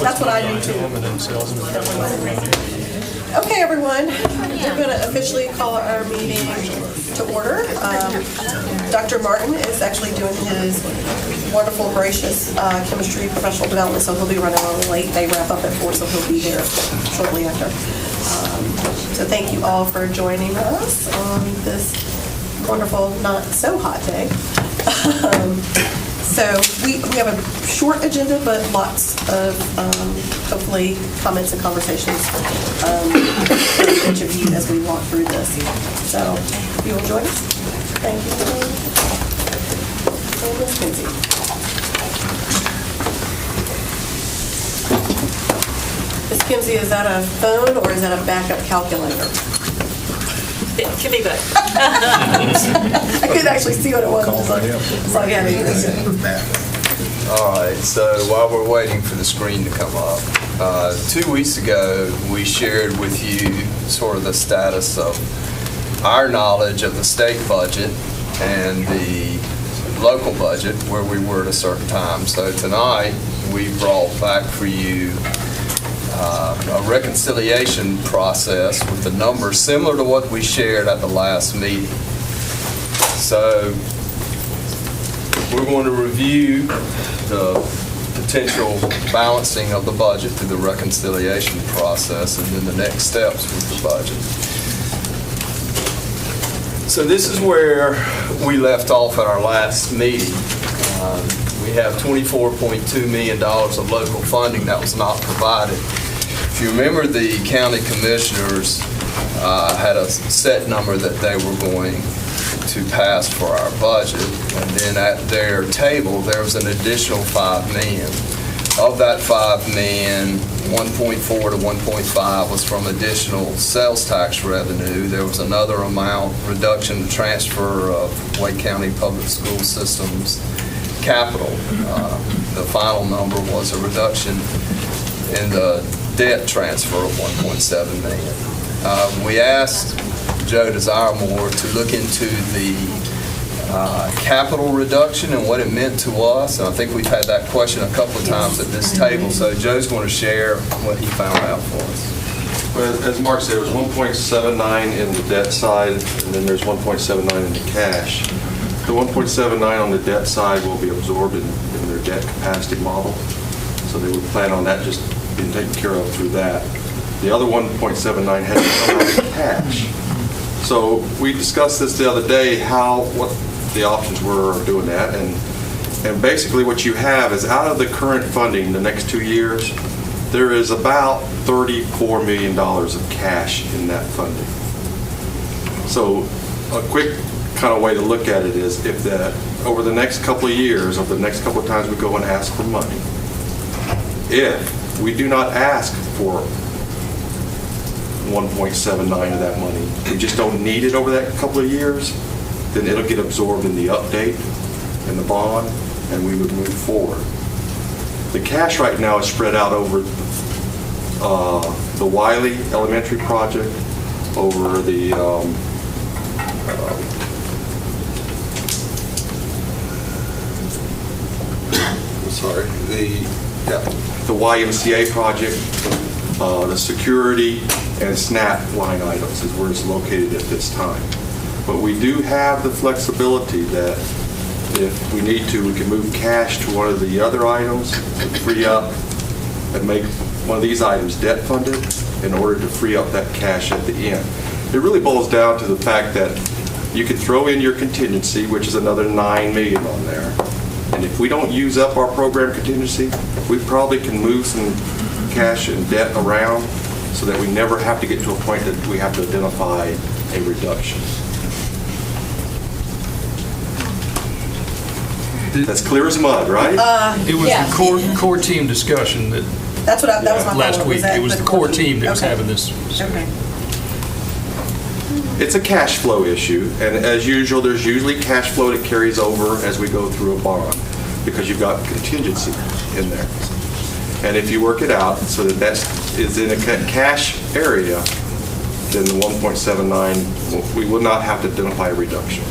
That's what I do too. Okay, everyone, we're going to officially call our meeting to order. Dr. Martin is actually doing his wonderful, gracious chemistry professional development, so he'll be running a little late. They wrap up at 4, so he'll be there shortly after. So thank you all for joining us on this wonderful, not so hot day. So we have a short agenda, but lots of hopefully comments and conversations from each of you as we walk through this. So if you will join us. Thank you. And Ms. Kinsey. Ms. Kinsey, is that a phone or is that a backup calculator? It can be both. I couldn't actually see what it was. So I had it. All right, so while we're waiting for the screen to come up, 2 weeks ago we shared with you sort of the status of our knowledge of the state budget and the local budget, where we were at a certain time. So tonight we brought back for you a reconciliation process with the numbers similar to what we shared at the last meeting. So we're going to review the potential balancing of the budget through the reconciliation process and then the next steps with the budget. So this is where we left off at our last meeting. We have $24.2 million of local funding that was not provided. If you remember, the county commissioners had a set number that they were going to pass for our budget, and then at their table there was an additional $5 million. Of that $5 million, 1.4 to 1.5 was from additional sales tax revenue. There was another amount, reduction to transfer of Wake County Public School Systems capital. The final number was a reduction in the debt transfer of $1.7 million. We asked Joe Desiremore to look into the capital reduction and what it meant to us. And I think we've had that question a couple of times at this table. So Joe's going to share what he found out for us. Well, as Mark said, it was 1.79 in the debt side, and then there's 1.79 in the cash. The 1.79 on the debt side will be absorbed in their debt capacity model. So they would plan on that just being taken care of through that. The other 1.79 had to come out of cash. So we discussed this the other day, what the options were of doing that, and basically what you have is out of the current funding the next 2 years, there is about $34 million of cash in that funding. So a quick kind of way to look at it is if that over the next couple of years, over the next couple of times we go and ask for money, if we do not ask for 1.79 of that money, we just don't need it over that couple of years, then it'll get absorbed in the update and the bond, and we would move forward. The cash right now is spread out over the Wiley Elementary project, over the the YMCA project, the security and SNAP line items is where it's located at this time. But we do have the flexibility that if we need to, we can move cash to one of the other items and free up and make one of these items debt funded in order to free up that cash at the end. It really boils down to the fact that you could throw in your contingency, which is another $9 million on there. And if we don't use up our program contingency, we probably can move some cash and debt around so that we never have to get to a point that we have to identify a reduction. That's clear as mud, right? It was the core team discussion that That's what that was my last thought. week. It was the core team that was having this. Okay. It's a cash flow issue, and as usual, there's usually cash flow that carries over as we go through a bond because you've got contingency in there. And if you work it out so that that is in a cash area, then the 1.79, we will not have to identify a reduction.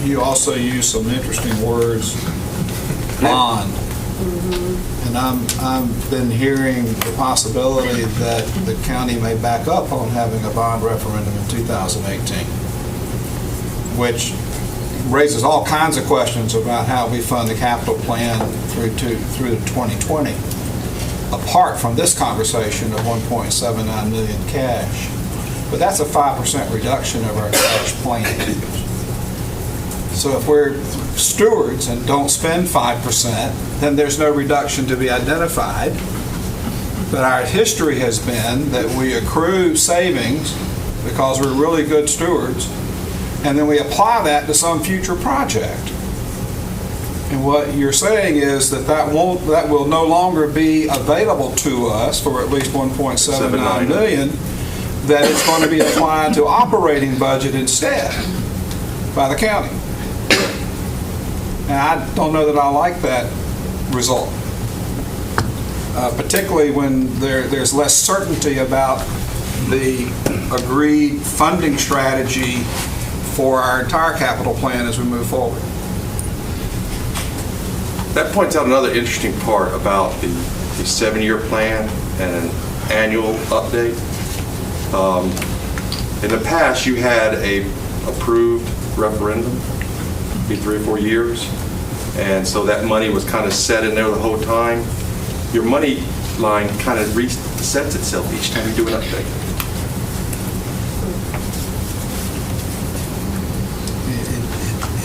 you also use some interesting words, bond. And I've been hearing the possibility that the county may back up on having a bond referendum in 2018, which raises all kinds of questions about how we fund the capital plan through to 2020, apart from this conversation of 1.79 million cash. But that's a 5% reduction of our cash plan. So if we're stewards and don't spend 5%, then there's no reduction to be identified. But our history has been that we accrue savings because we're really good stewards, and then we apply that to some future project. And what you're saying is that will no longer be available to us for at least 1.79 million, that it's going to be applied to operating budget instead by the county. And I don't know that I like that result, particularly when there's less certainty about the agreed funding strategy for our entire capital plan as we move forward. That points out another interesting part about the 7-year plan and an annual update. In the past, you had a approved referendum, be 3 or 4 years, and so that money was kind of set in there the whole time. Your money line kind of resets itself each time you do an update.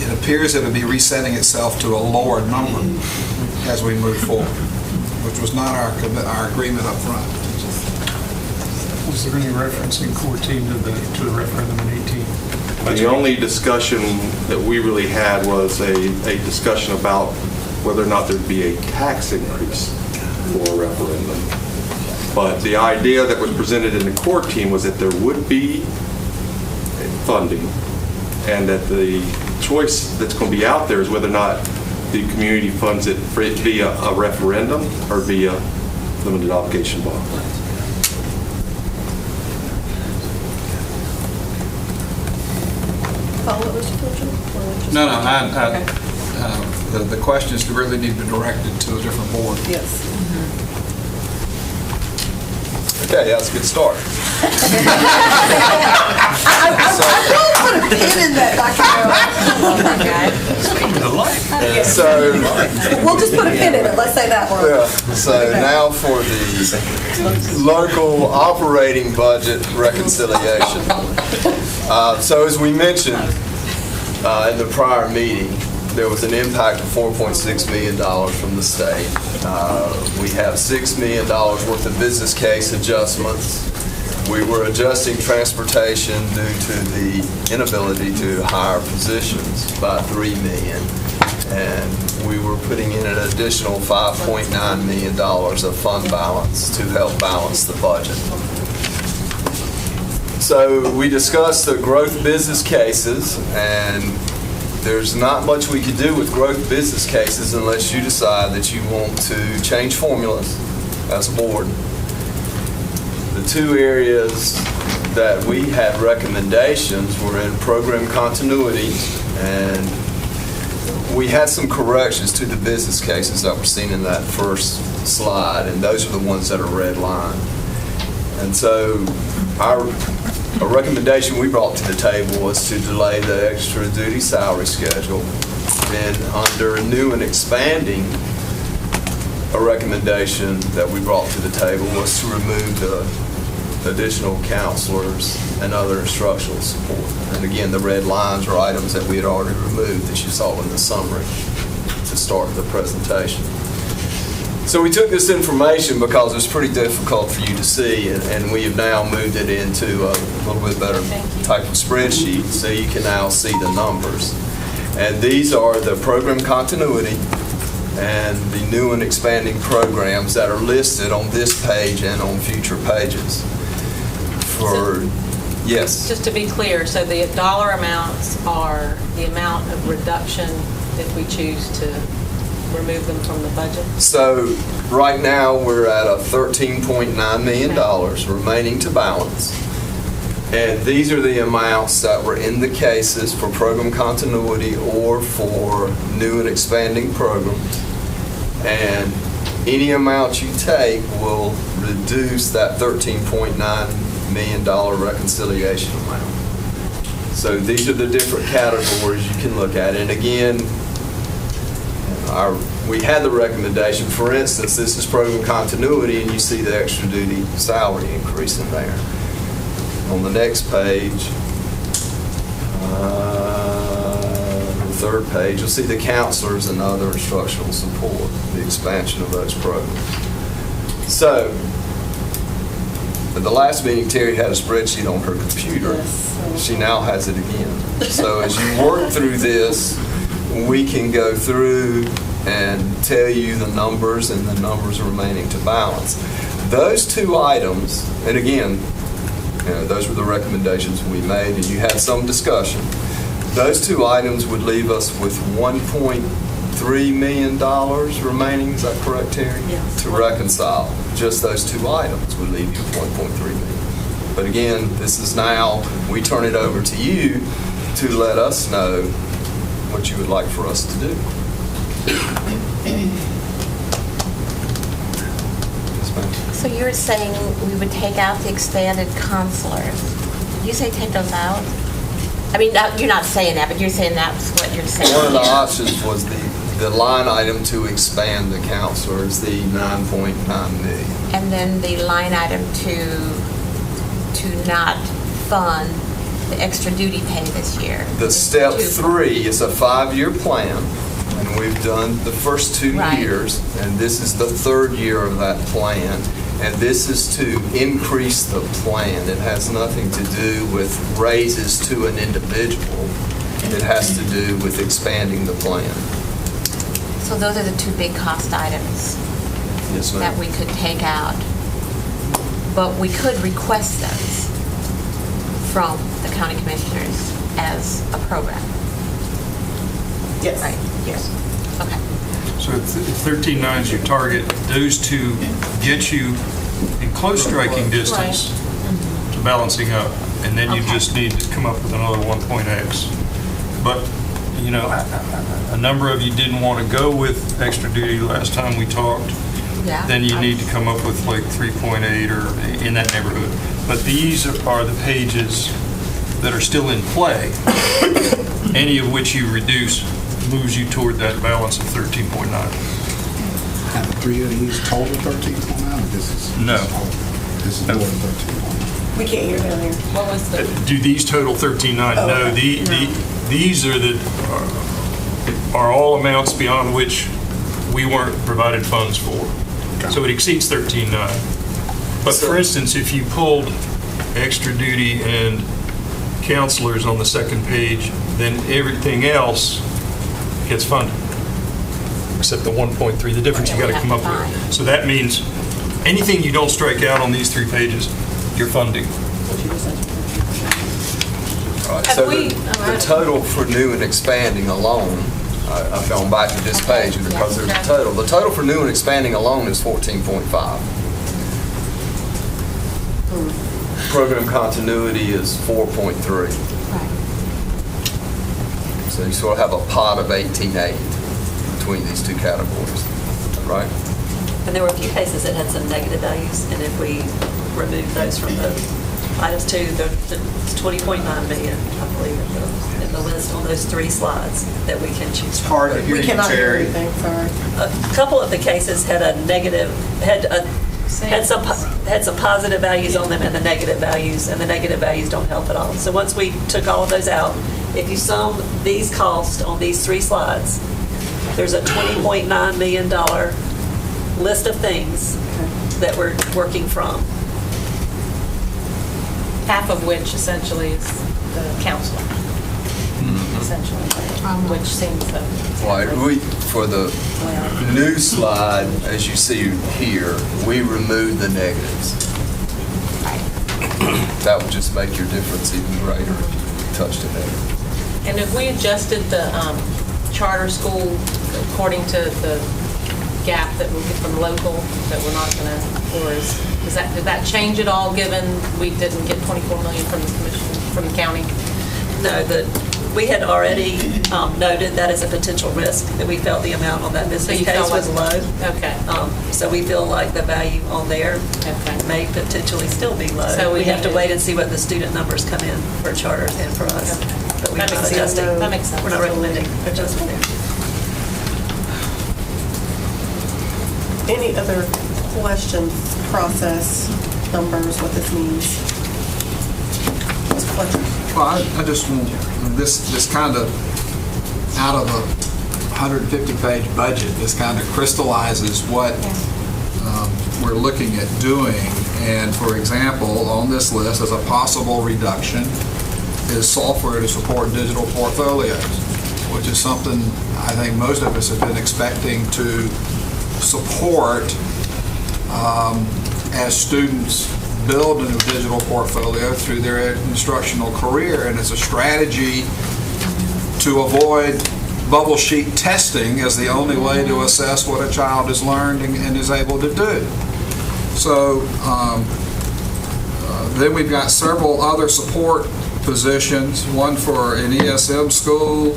It appears it would be resetting itself to a lower number as we move forward, which was not our agreement up front. Was there any reference in core team to the referendum in 18? The only discussion that we really had was a discussion about whether or not there'd be a tax increase for a referendum. But the idea that was presented in the core team was that there would be funding, and that the choice that's going to be out there is whether or not the community funds it via a referendum or via limited obligation bond. Follow up, Mr. Fulcher? No, the questions really need to be directed to a different board. Yes. Okay, that's a good start. I put a pin in that document. So, We'll just put a pin in it, let's say that word. yeah, so now for the local operating budget reconciliation. So as we mentioned in the prior meeting, there was an impact of $4.6 million from the state. We have $6 million worth of business case adjustments. We were adjusting transportation due to the inability to hire positions by $3 million. And we were putting in an additional $5.9 million of fund balance to help balance the budget. So we discussed the growth business cases, and there's not much we could do with growth business cases unless you decide that you want to change formulas as a board. The two areas that we had recommendations were in program continuity, and we had some corrections to the business cases that were seen in that first slide, and those are the ones that are red line. And so a recommendation we brought to the table was to delay the extra duty salary schedule. And under new and expanding, a recommendation that we brought to the table was to remove the additional counselors and other instructional support. And again, the red lines are items that we had already removed that you saw in the summary to start the presentation. So we took this information because it was pretty difficult for you to see, and we have now moved it into a little bit better type of spreadsheet, so you can now see the numbers. And these are the program continuity and the new and expanding programs that are listed on this page and on future pages. Yes? Just to be clear, so the dollar amounts are the amount of reduction if we choose to remove them from the budget? So right now, we're at a $13.9 million remaining to balance. And these are the amounts that were in the cases for program continuity or for new and expanding programs. And any amount you take will reduce that $13.9 million reconciliation amount. So these are the different categories you can look at. And again, we had the recommendation, for instance, this is program continuity, and you see the extra duty salary increase in there. On the next page, the third page, you'll see the counselors and other instructional support, the expansion of those programs. So, at the last meeting, Terry had a spreadsheet on her computer. She now has it again. So as you work through this, we can go through and tell you the numbers and the numbers remaining to balance. Those two items, and again, those were the recommendations we made, and you had some discussion. Those two items would leave us with $1.3 million remaining, is that correct, Terry? Yes. To reconcile. Just those two items would leave you with $1.3 million. But again, this is now, we turn it over to you to let us know what you would like for us to do. Yes, ma'am. So you're saying we would take out the expanded counselors? Did you say take those out? I mean, you're not saying that, but you're saying that's what you're saying. One of the options was the line item to expand the counselors, the $9.9 million. And then the line item to not fund the extra duty pay this year. The step 3 is a 5-year plan, and we've done the first 2 Right. years, and this is the 3rd year of that plan, and this is to increase the plan. It has nothing to do with raises to an individual. It has to do with expanding the plan. So those are the two big cost items Yes, ma'am. that we could take out. But we could request those from the county commissioners as a program. Yes. Right, yes. Okay. So if 13.9 is your target, those two get you in close striking distance to balancing up, and then you Okay. just need to come up with another 1.x. But, you know, a number of you didn't want to go with extra duty last time we talked. Yeah. Then you need to come up with like 3.8 or in that neighborhood. But these are the pages that are still in play, any of which you reduce moves you toward that balance of 13.9. And the 3 of these total 13.9, or this is? No. This is more than 13.9. We can't hear down here. What was the, Do these total 13.9? Oh, No, okay. these are are all amounts beyond which we weren't provided funds for. So it exceeds 13.9. But for instance, if you pulled extra duty and counselors on the second page, then everything else gets funded, except the 1.3, the difference you got to come up with. So that means anything you don't strike out on these 3 pages, you're funding. All right, Have so we- the total for new and expanding alone, I've gone back to this page because there's a total. The total for new and expanding alone is 14.5. Program continuity is 4.3. So you sort of have a pot of 18.8 between these two categories, right? And there were a few cases that had some negative values, and if we remove those from the items too, it's 20.9 million, I believe, in the list on those 3 slides that we can choose from. Hard to hear We you, cannot hear Terry. anything, sorry. A couple of the cases had a negative, had some positive values on them and the negative values don't help at all. So once we took all of those out, if you sum these costs on these 3 slides, there's a $20.9 million list of things that we're working from. half of which essentially is the counselor, essentially, which seems to. Right, for the new slide, as you see here, we removed the negatives. That would just make your difference even greater if you touched a negative. And if we adjusted the charter school according to the gap that we'll get from local that we're not going to, or did that change at all, given we didn't get 24 million from the commission, from the county? No, we had already noted that as a potential risk, that we felt the amount on that business you case felt was like- low. Okay. So we feel like the value on there Okay. may potentially still be low. So We have to need to- wait and see what the student numbers come in for charter and for us. Okay. But we're That not makes sense. adjusting. That makes sense. We're not recommending adjustment there. Any other questions, process, numbers, what this means? Mr. Fletcher? Well, I just want, this kind of, out of a 150-page budget, this kind of crystallizes what we're looking at doing. And for example, on this list as a possible reduction is software to support digital portfolios, which is something I think most of us have been expecting to support as students build a new digital portfolio through their instructional career. And it's a strategy to avoid bubble sheet testing as the only way to assess what a child has learned and is able to do. So then we've got several other support positions, one for an ESM school.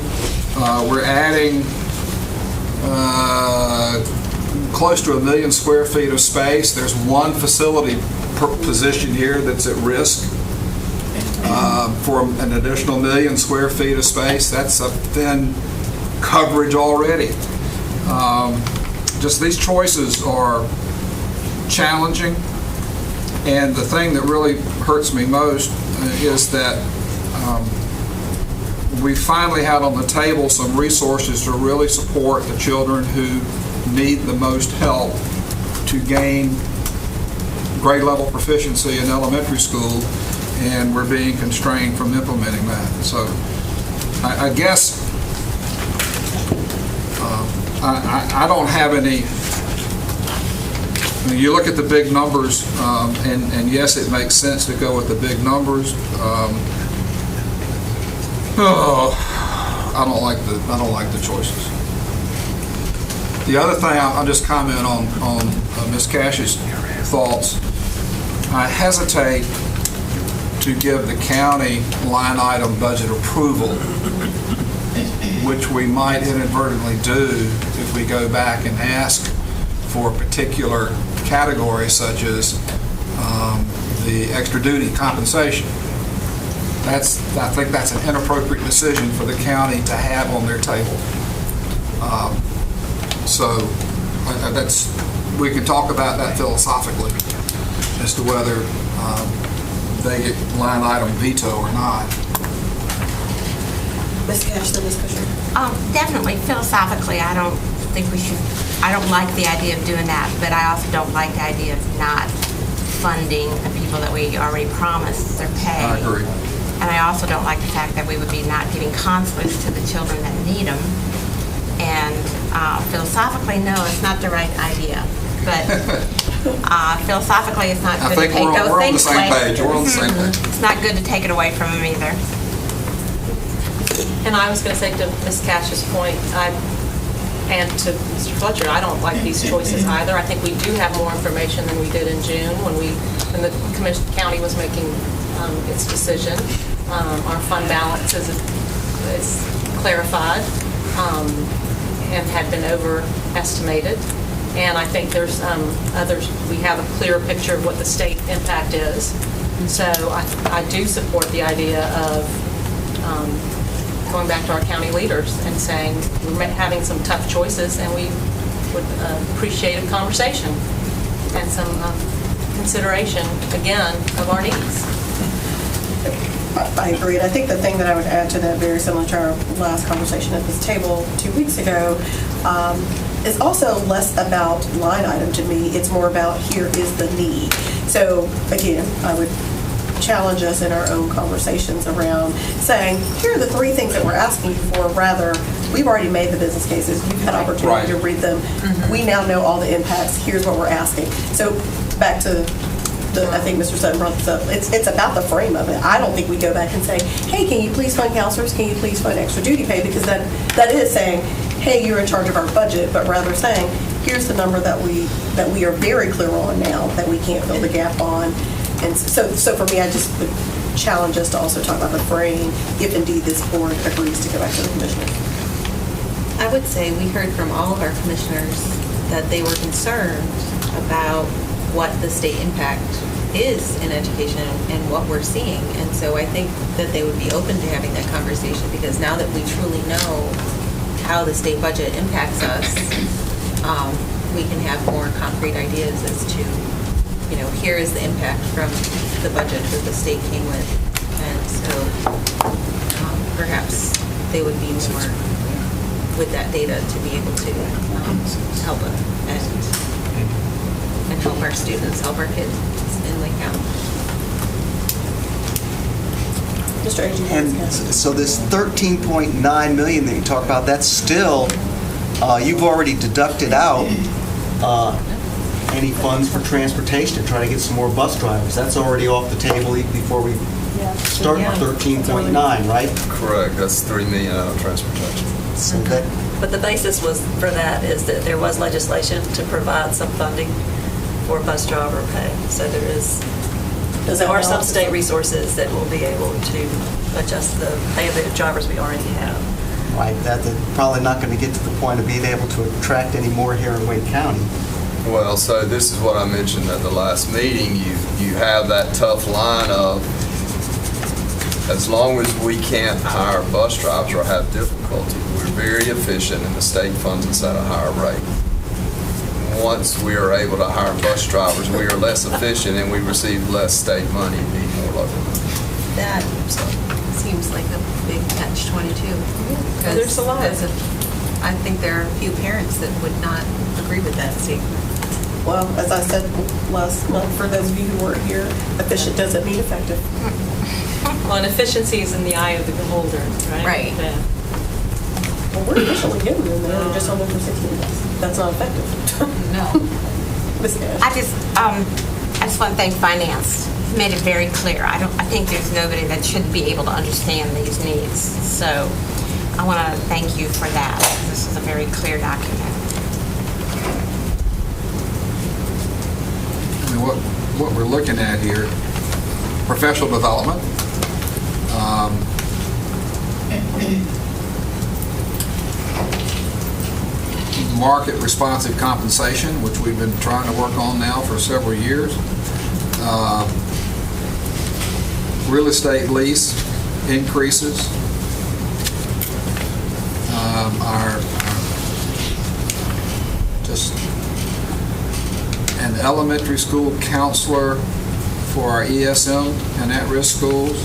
We're adding close to 1 million square feet of space. There's one facility position here that's at risk for an additional 1 million square feet of space. That's a thin coverage already. Just these choices are challenging, and the thing that really hurts me most is that we finally had on the table some resources to really support the children who need the most help to gain grade level proficiency in elementary school, and we're being constrained from implementing that. So I guess I don't have any. I mean, you look at the big numbers, and yes, it makes sense to go with the big numbers. I don't like the choices. The other thing, I'll just comment on Ms. Cash's thoughts. I hesitate to give the county line item budget approval, which we might inadvertently do if we go back and ask for a particular category, such as the extra duty compensation. I think that's an inappropriate decision for the county to have on their table. So we can talk about that philosophically as to whether they get line item veto or not. Ms. Cash, then Ms. Fisher? Definitely, philosophically, I don't like the idea of doing that, but I also don't like the idea of not funding the people that we already promised their pay. I agree. And I also don't like the fact that we would be not giving consulars to the children that need them. And philosophically, no, it's not the right idea. But philosophically, it's not I good to think take we're those on the things same away. page. We're on the same page. It's not good to take it away from them either. And I was going to say to Ms. Cash's point, and to Mr. Fletcher, I don't like these choices either. I think we do have more information than we did in June when the county was making its decision. Our fund balance is clarified and had been overestimated. And I think there's we have a clearer picture of what the state impact is. So I do support the idea of going back to our county leaders and saying we're having some tough choices and we would appreciate a conversation and some consideration, again, of our needs. I agree. And I think the thing that I would add to that, very similar to our last conversation at this table 2 weeks ago, is also less about line item to me. It's more about here is the need. So again, I would challenge us in our own conversations around saying, here are the 3 things that we're asking you for, rather, we've already made the business cases, you've had opportunity to read them, we now know all the impacts, here's what we're asking. So back to I think Mr. Sutton brought this up, it's about the frame of it. I don't think we go back and say, hey, can you please fund counselors, can you please fund extra duty pay, because that is saying, hey, you're in charge of our budget, but rather saying, here's the number that we are very clear on now, that we can't fill the gap on. And so for me, I just would challenge us to also talk about the fraying, if indeed this board agrees to go back to the commissioners. I would say we heard from all of our commissioners that they were concerned about what the state impact is in education and what we're seeing. And so I think that they would be open to having that conversation, because now that we truly know how the state budget impacts us, we can have more concrete ideas as to, here is the impact from the budget that the state came with. And so perhaps they would be more with that data to be able to help us and help our students, help our kids in Lake County. Mr. Agee. And so this 13.9 million that you talk about, that's still, you've already deducted out any funds for transportation to try to get some more bus drivers. That's already off the table before we start 13.9, right? Correct, that's $3 million out of transportation. So that, But the basis for that is that there was legislation to provide some funding for bus driver pay. So there are some state resources that will be able to adjust the pay of the drivers we already have. right, they're probably not going to get to the point of being able to attract any more here in Wayne County. Well, so this is what I mentioned at the last meeting. You have that tough line of, as long as we can't hire bus drivers or have difficulty, we're very efficient and the state funds us at a higher rate. Once we are able to hire bus drivers, we are less efficient and we receive less state money and need more local money. That seems like a big catch-22. There's a lot. I think there are a few parents that would not agree with that statement. Well, as I said last month, for those of you who weren't here, efficient doesn't mean effective. Well, and efficiency is in the eye of the beholder, right? Right. Yeah. Well, we're efficiently getting them there, we're just on them for 16 months. That's not effective. No. Ms. Gash. I just want to thank finance. You've made it very clear. I think there's nobody that shouldn't be able to understand these needs. So I want to thank you for that. This is a very clear document. I mean, what we're looking at here, professional development, market responsive compensation, which we've been trying to work on now for several years, real estate lease increases, an elementary school counselor for our ESM and at-risk schools,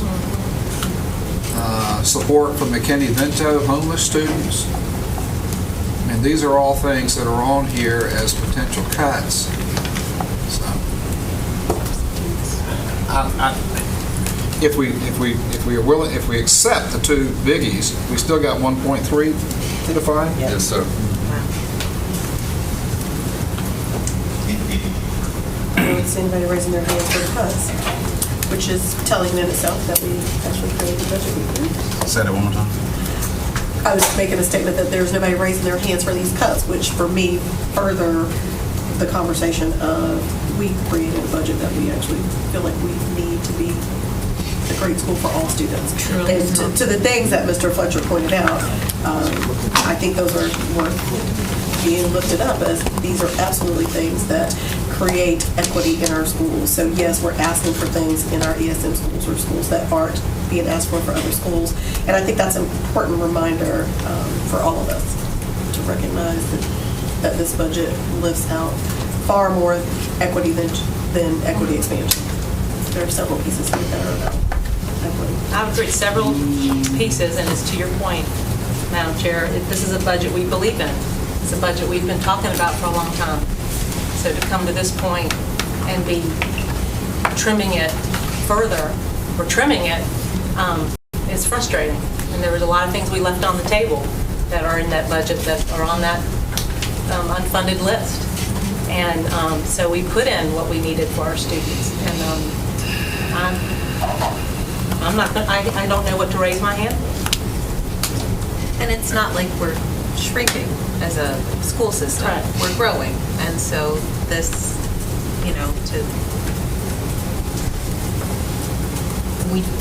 support for McKinney-Vento homeless students. And these are all things that are on here as potential cuts. So, if we are willing, if we accept the two biggies, we still got 1.3 to define. Yes, sir. I don't see anybody raising their hand for the cuts, which is telling in itself that we actually created the budget we approved. Say that one more time. I was making a statement that there's nobody raising their hands for these cuts, which for me further the conversation of we created a budget that we actually feel like we need to be a great school for all students. Truly. And to the things that Mr. Fletcher pointed out, I think those are worth being lifted up as these are absolutely things that create equity in our schools. So yes, we're asking for things in our ESM schools or schools that aren't being asked for other schools. And I think that's an important reminder for all of us to recognize that this budget lifts out far more equity than equity expansion. There are several pieces here that are about equity. I've agreed several pieces, and it's to your point, Madam Chair, this is a budget we believe in. It's a budget we've been talking about for a long time. So to come to this point and be trimming it further, or trimming it, is frustrating. And there was a lot of things we left on the table that are in that budget that are on that unfunded list. And so we put in what we needed for our students. And I don't know what to raise my hand for. And it's not like we're shrinking as a school system. Right. We're growing. And so this,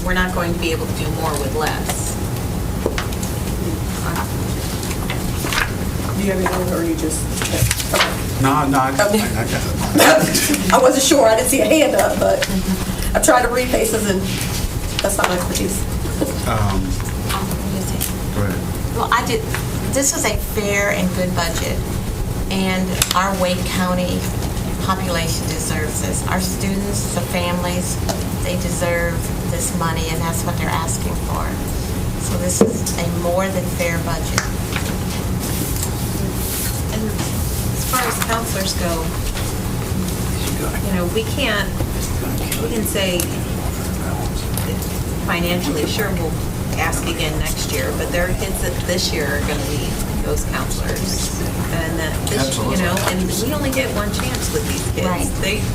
we're not going to be able to do more with less. Do you have anything, or are you just? Okay. No, I got it. I wasn't sure, I didn't see a hand up, but I've tried to read faces and that's not my expertise. Go ahead. Well, this is a fair and good budget, and our Wake County population deserves this. Our students, the families, they deserve this money, and that's what they're asking for. So this is a more than fair budget. And as far as counselors go, we can say financially, sure, we'll ask again next year, but there are kids that this year are going to need those counselors. And that, and we only get one chance with these kids. Right.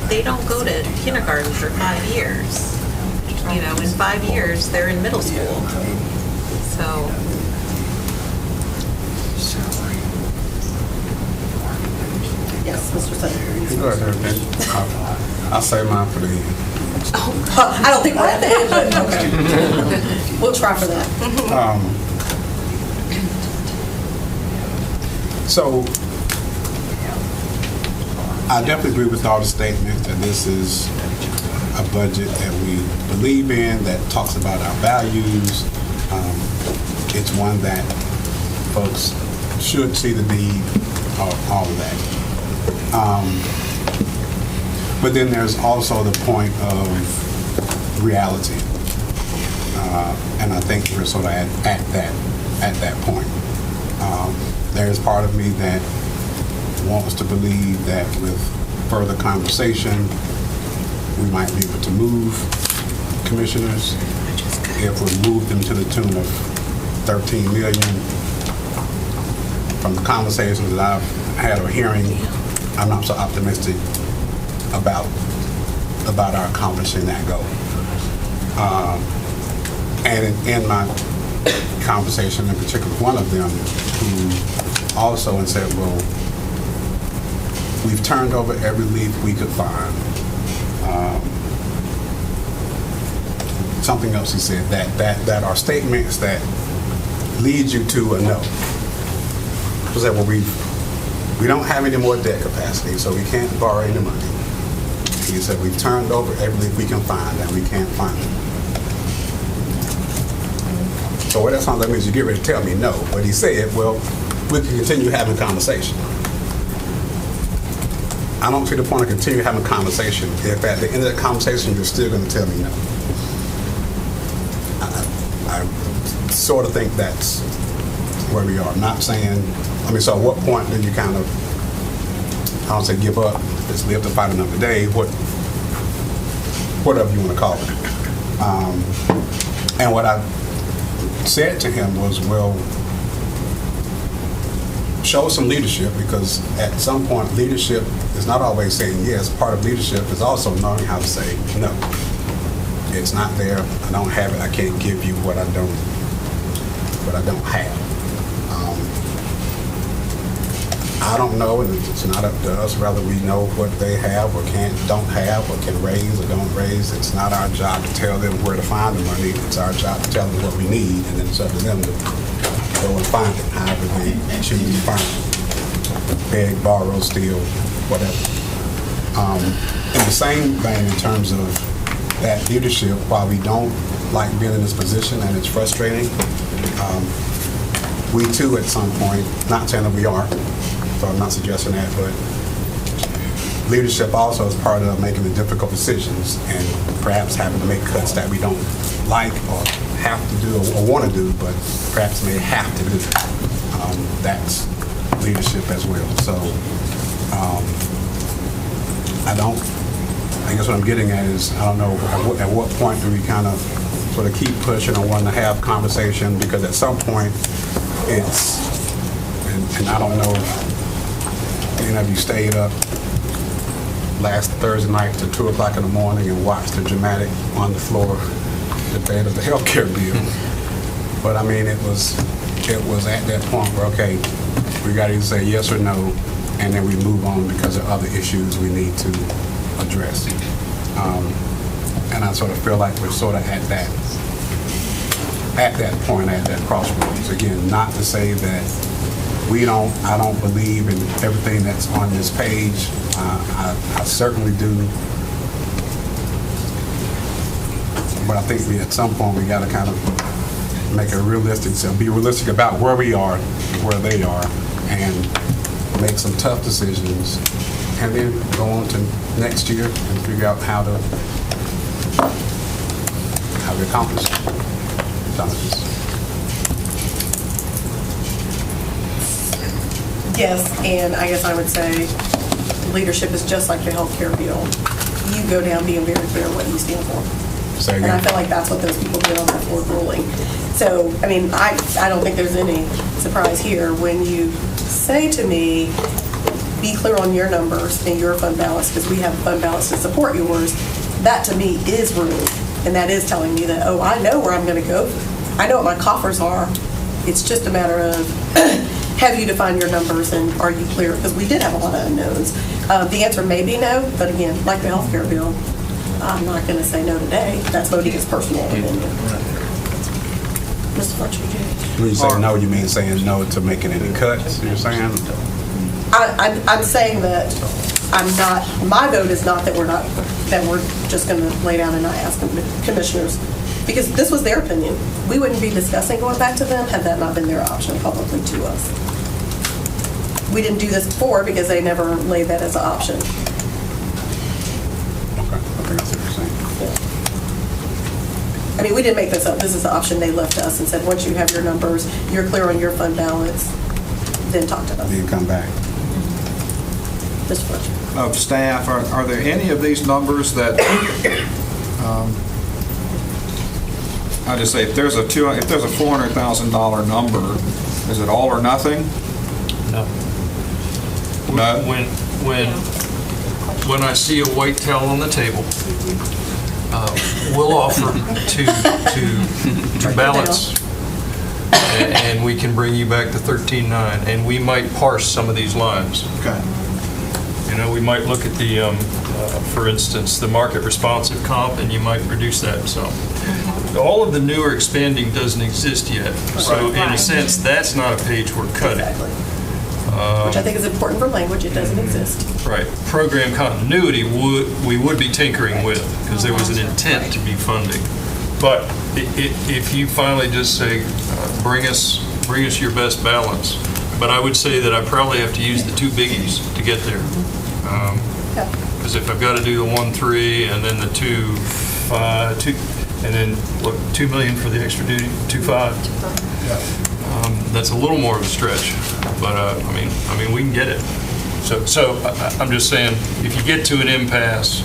They don't go to kindergarten for 5 years. In 5 years, they're in middle school. So. Yes, Mr. Sutter. Go ahead, Ben. I'll say mine for the end. I don't think we're at the end, but okay. We'll try for that. So, I definitely agree with all the statements that this is a budget that we believe in, that talks about our values. It's one that folks should see the need, all of that. But then there's also the point of reality. And I think we're sort of at that point. There's part of me that wants to believe that with further conversation, we might be able to move commissioners. If we move them to the tune of 13 million, from the conversations that I've had or hearing, I'm not so optimistic about our accomplishing that goal. And in my conversation, in particular, one of them who also said, well, we've turned over every leaf we could find. Something else he said, that are statements that lead you to a no. He said, well, we don't have any more debt capacity, so we can't borrow any money. He said, we've turned over every leaf we can find, and we can't find it. So what that sounds like means you get ready to tell me no. But he said, well, we can continue having conversation. I don't see the point of continue having conversation if at the end of the conversation you're still going to tell me no. I sort of think that's where we are. I'm not saying, so at what point do you kind of, I don't say give up, just live to fight another day, whatever you want to call it. And what I said to him was, well, show some leadership, because at some point leadership is not always saying yes. Part of leadership is also knowing how to say no. It's not there, I don't have it, I can't give you what I don't have. I don't know, and it's not up to us whether we know what they have or don't have, or can raise or don't raise. It's not our job to tell them where to find the money. It's our job to tell them what we need, and then it's up to them to go and find it, however they choose to find it. Beg, borrow, steal, whatever. In the same vein, in terms of that leadership, while we don't like being in this position and it's frustrating, we too at some point, not saying that we aren't, so I'm not suggesting that, but leadership also is part of making the difficult decisions and perhaps having to make cuts that we don't like or have to do or want to do, but perhaps may have to do. That's leadership as well. So I guess what I'm getting at is, I don't know, at what point do we kind of sort of keep pushing or want to have conversation, because at some point it's, and I don't know if any of you stayed up last Thursday night to 2 o'clock in the morning and watched the dramatic on the floor debate of the health care bill. But I mean, it was at that point where, okay, We got to either say yes or no, and then we move on because of other issues we need to address. And I sort of feel like we're sort of at that point, at that crossroads. Again, not to say that I don't believe in everything that's on this page. I certainly do. But I think at some point we got to kind of make a be realistic about where we are, where they are, and make some tough decisions, and then go on to next year and figure out how to accomplish challenges. Yes, and I guess I would say leadership is just like the healthcare bill. You go down being very clear what you stand for. Say And I again. feel like that's what those people did on that board ruling. So, I mean, I don't think there's any surprise here when you say to me, be clear on your numbers and your fund balance, because we have a fund balance to support yours. That to me is ruling, and that is telling me that, oh, I know where I'm going to go. I know what my coffers are. It's just a matter of have you defined your numbers and are you clear? Because we did have a lot of unknowns. The answer may be no, but again, like the healthcare bill, I'm not going to say no today. That's Monique's personal opinion. Mr. Fletcher, When you say no, you mean saying no to making any cuts, you're saying? I'm saying that my vote is not that we're just going to lay down and not ask the commissioners, because this was their opinion. We wouldn't be discussing going back to them had that not been their option publicly to us. We didn't do this before because they never laid that as an option. Okay, I think that's what you're saying. I mean, we didn't make this up. This is the option they left us and said, once you have your numbers, you're clear on your fund balance, then talk to us. Then come back. Mr. Fletcher. Of staff, are there any of these numbers that, I just say, if there's a $400,000 number, is it all or nothing? No. No? When I see a white towel on the table, we'll offer to balance, and we can bring you back to 13.9, and we might parse some of these lines. Okay. You know, we might look at the, for instance, the market responsive comp, and you might reduce that some. All of the newer expanding doesn't exist yet, so in a sense, that's not a page we're cutting. Exactly. Which I think is important for language. It doesn't exist. Right. Program continuity we would be tinkering with, because there was an intent to be funding. But if you finally just say, bring us your best balance, but I would say that I probably have to use the two biggies to get there. Because if I've got to do the 1.3 and then the 2.5, and then what, $2 million for the extra duty, 2.5. That's a little more of a stretch, but I mean we can get it. So I'm just saying, if you get to an impasse,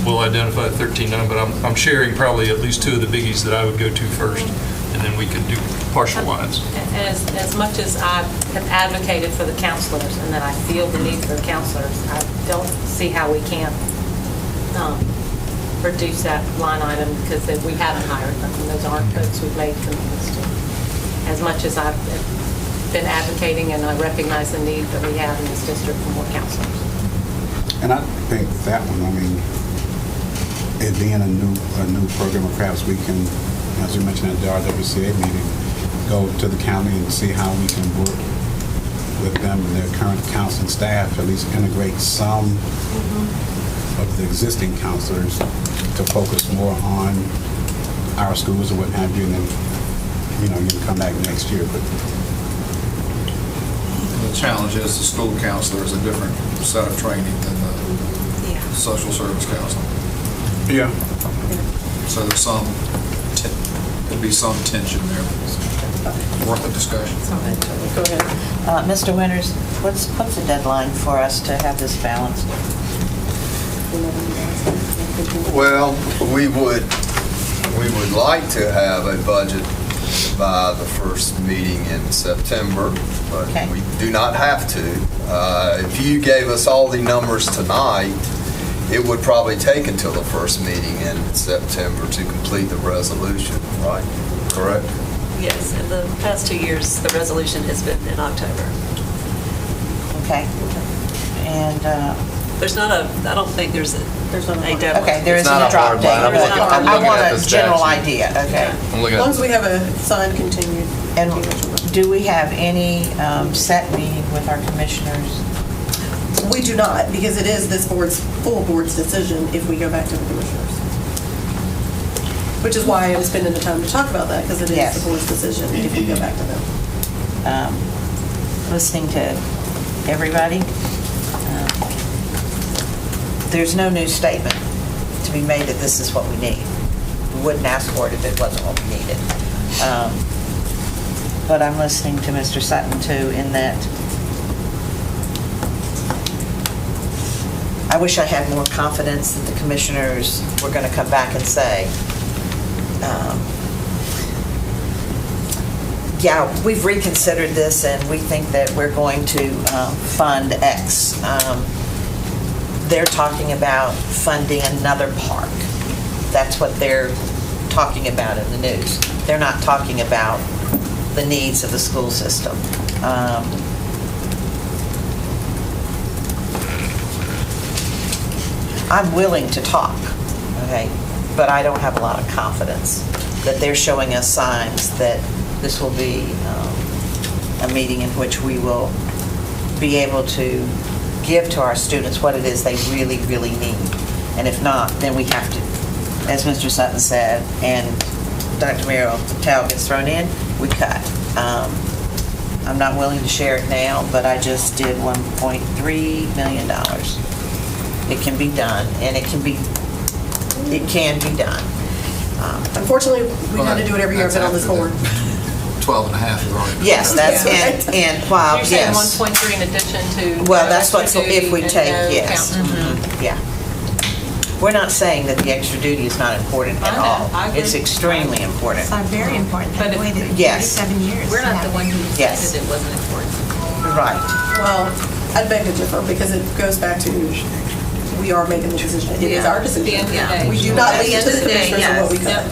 we'll identify 13.9. But I'm sharing probably at least two of the biggies that I would go to first, and then we could do partial lines. As much as I have advocated for the counselors and that I feel the need for the counselors, I don't see how we can reduce that line item because we haven't hired them. And those aren't folks we've made commitments to. As much as I've been advocating and I recognize the need that we have in this district for more counselors. And I think that one, I mean, it being a new program, perhaps we can, as you mentioned at the RWCA meeting, go to the county and see how we can work with them and their current counseling staff, at least integrate some of the existing counselors to focus more on our schools or what have you, and then, you can come back next year. But The challenge is the school counselor is a different set of training than the social service counselor. yeah, So there's could be some tension there. Worth a discussion. Go ahead. Mr. Winters, what's the deadline for us to have this balanced? Well, we would like to have a budget by the first meeting in September, but Okay. we do not have to. If you gave us all the numbers tonight, it would probably take until the first meeting in September to complete the resolution, right? Correct? Yes, in the past 2 years, the resolution has been in October. Okay. And, There's not a, I don't think there's a deadline. okay, there It's isn't not a a drop hard date. line. I'm looking- I'm I looking want at a the general statute. idea, okay. I'm looking As long at as we have a signed continued. And do we have any set meeting with our commissioners? We do not, because it is this full board's decision if we go back to the commissioners. Which is why I'm spending the time to talk about that, because it is Yes. the board's decision if we go back to them. Listening to everybody, there's no new statement to be made that this is what we need. We wouldn't ask for it if it wasn't what we needed. But I'm listening to Mr. Sutton too, in that I wish I had more confidence that the commissioners were going to come back and say, yeah, we've reconsidered this and we think that we're going to fund X. They're talking about funding another park. That's what they're talking about in the news. They're not talking about the needs of the school system. I'm willing to talk, okay, but I don't have a lot of confidence that they're showing us signs that this will be a meeting in which we will be able to give to our students what it is they really, really need. And if not, then we have to, as Mr. Sutton said, and Dr. Merrill Patel gets thrown in, we cut. I'm not willing to share it now, but I just did $1.3 million. It can be done, and it can be done. Unfortunately, we had to do it every year I've been on this board. 12 and a half is already. Yes, that's, and while, You're saying yes. 1.3 in addition to. Well, that's what's, extra if we duty take, and no yes. count. Mhm, yeah. We're not saying that the extra duty is not important at I know, all. I agree. It's extremely important. It's very important. But I've if- waited Yes. 37 years. We're not the one who Yes. said it wasn't important. Right. Well, I'd beg to differ, because it goes back to, we are making the decision. It is our At the decision. end of the day. We do not At the leave it end to of the the day, commissioners of what we yes. cut.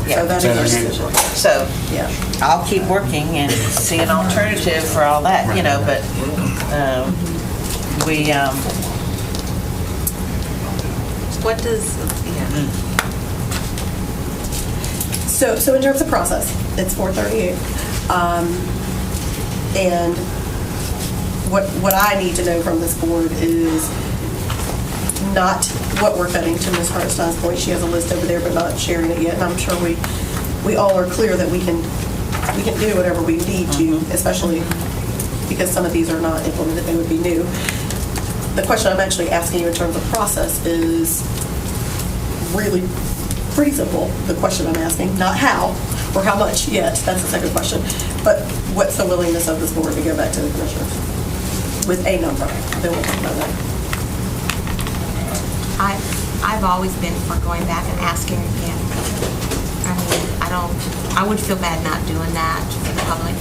Yeah. So that is our decision. So Yeah. I'll keep working and see an alternative for all that, you know, but we, What does, yeah. So in terms of process, it's 4:38. And what I need to know from this board is not what we're cutting, to Ms. Hartenstein's point. She has a list over there, but not sharing it yet. And I'm sure we all are clear that we can do whatever we need to, especially because some of these are not implemented, they would be new. The question I'm actually asking you in terms of process is really pretty simple. The question I'm asking, not how or how much yet, that's the second question, but what's the willingness of this board to go back to the commissioners with a number? Then we'll talk about that. I've always been for going back and asking again. I mean, I would feel bad not doing that for the public.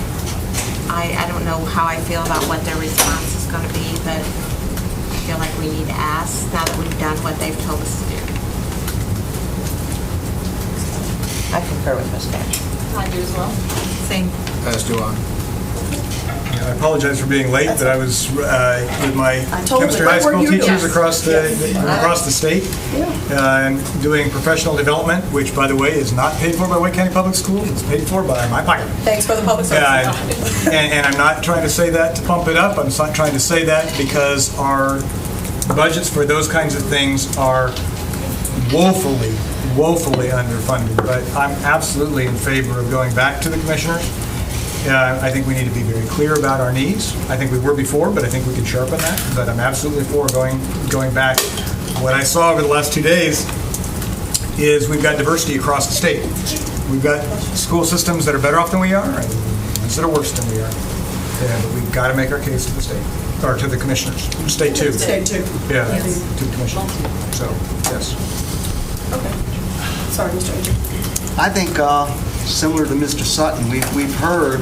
I don't know how I feel about what their response is going to be, but I feel like we need to ask now that we've done what they've told us to do. I concur with Ms. Cash. I do as well. Same. As do I. I apologize for being late, but I was with my I told chemistry you, high right where school you teachers were. across the state, and doing professional development, which, by the way, is not paid for by Wake County Public Schools. It's paid for by my pocket. Thanks for the public service. And I'm not trying to say that to pump it up. I'm not trying to say that because our budgets for those kinds of things are woefully underfunded. But I'm absolutely in favor of going back to the commissioners. I think we need to be very clear about our needs. I think we were before, but I think we can sharpen that. But I'm absolutely for going back. What I saw over the last 2 days is we've got diversity across the state. We've got school systems that are better off than we are, and ones that are worse than we are. But we've got to make our case to the state, or to the commissioners. State too. State too. Yeah, to the commissioners. So, yes. Okay. Sorry, Mr. Agee. I think, similar to Mr. Sutton, we've heard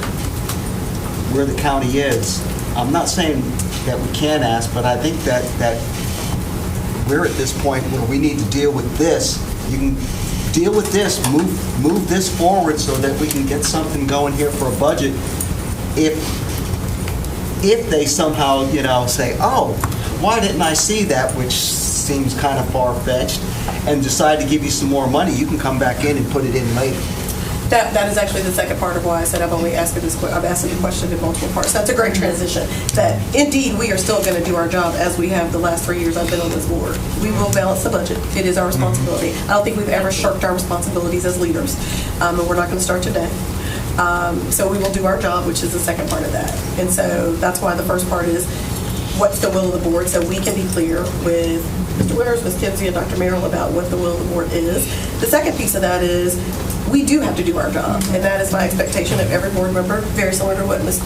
where the county is. I'm not saying that we can't ask, but I think that we're at this point where we need to deal with this. You can deal with this, move this forward so that we can get something going here for a budget. If they somehow, say, oh, why didn't I see that, which seems kind of far-fetched, and decide to give you some more money, you can come back in and put it in later. That is actually the second part of why I said I've only asked this. I've asked the question in multiple parts. That's a great transition. That indeed we are still going to do our job as we have the last 3 years I've been on this board. We will balance the budget. It is our responsibility. I don't think we've ever shirked our responsibilities as leaders, and we're not going to start today. So we will do our job, which is the second part of that. And so that's why the first part is what's the will of the board, so we can be clear with Mr. Winters, Ms. Kinsey, and Dr. Merrill about what the will of the board is. The second piece of that is we do have to do our job, and that is my expectation of every board member, very similar to what Ms.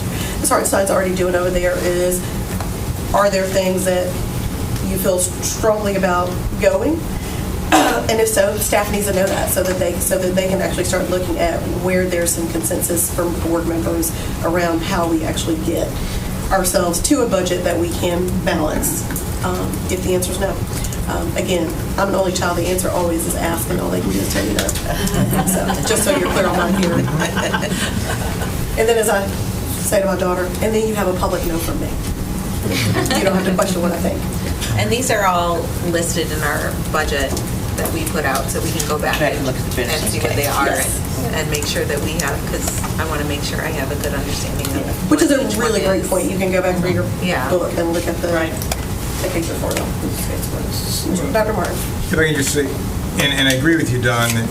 Hartenstein's already doing over there, is are there things that you feel strongly about going? And if so, staff needs to know that so that they can actually start looking at where there's some consensus from board members around how we actually get ourselves to a budget that we can balance, if the answer is no. Again, I'm an only child. The answer always is ask, and all they can do is tell you no. So, just so you're clear on my hearing. And then as I say to my daughter, and then you have a public no from me. You don't have to question what I think. And these are all listed in our budget that we put out, so we can go back and look at the business see what they case. are Yes. and make sure that we have, because I want to make sure I have a good understanding of Which is a what each one really great is. point. You can go back through your Yeah. book and look at the case report. Dr. Martin. If I can just say, and I agree with you, Don, that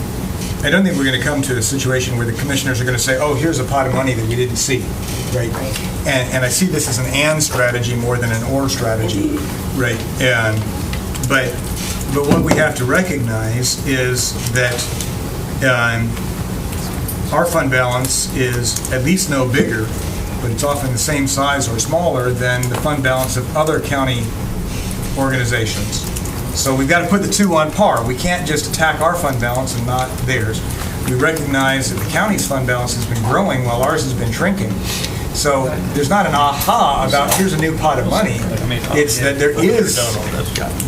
I don't think we're going to come to a situation where the commissioners are going to say, oh, here's a pot of money that we didn't see, right? And I see this as an and strategy more than an or strategy, right? But what we have to recognize is that our fund balance is at least no bigger, but it's often the same size or smaller than the fund balance of other county organizations. So we've got to put the two on par. We can't just attack our fund balance and not theirs. We recognize that the county's fund balance has been growing while ours has been shrinking. So there's not an aha about here's a new pot of money. It's that there is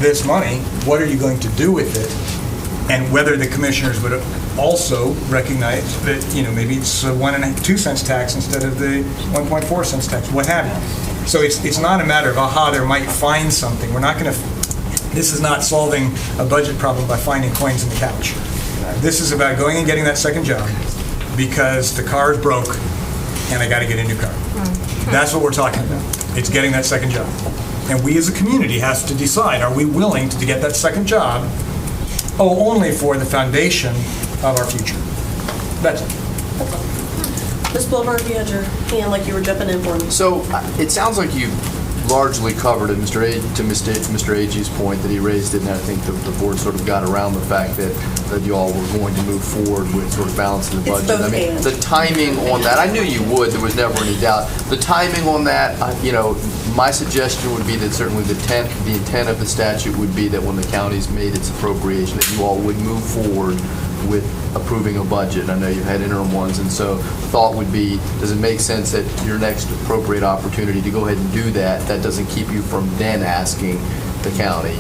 this money. What are you going to do with it? And whether the commissioners would also recognize that, maybe it's a 1 2 cents tax instead of the 1.4 cents tax, what have you. So it's not a matter of, aha, there might find something. We're not going to, this is not solving a budget problem by finding coins in the couch. This is about going and getting that second job because the car is broke and I got to get a new car. That's what we're talking about. It's getting that second job. And we as a community have to decide, are we willing to get that second job, only for the foundation of our future? That's it. Ms. Blumberg, you had your hand like you were jumping in for me. So it sounds like you largely covered it, Mr. Agee's point that he raised it, and I think the board sort of got around the fact that you all were going to move forward with sort of balancing the It's budget. both I mean, and. the timing on that, I knew you would, there was never any doubt. The timing on that, my suggestion would be that certainly the intent of the statute would be that when the county's made its appropriation, that you all would move forward with approving a budget. I know you've had interim ones, and so the thought would be, does it make sense at your next appropriate opportunity to go ahead and do that? That doesn't keep you from then asking the county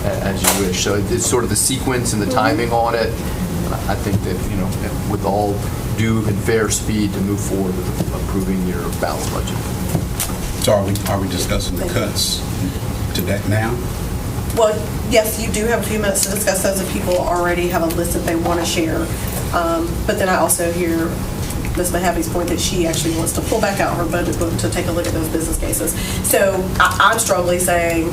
as you wish. So it's sort of the sequence and the timing on it. I think that, with all due and fair speed to move forward with approving your balanced budget. So are we discussing the cuts today now? Well, yes, you do have a few minutes to discuss those if people already have a list that they want to share. But then I also hear Ms. Mahaffey's point that she actually wants to pull back out her budget book to take a look at those business cases. So I'm strongly saying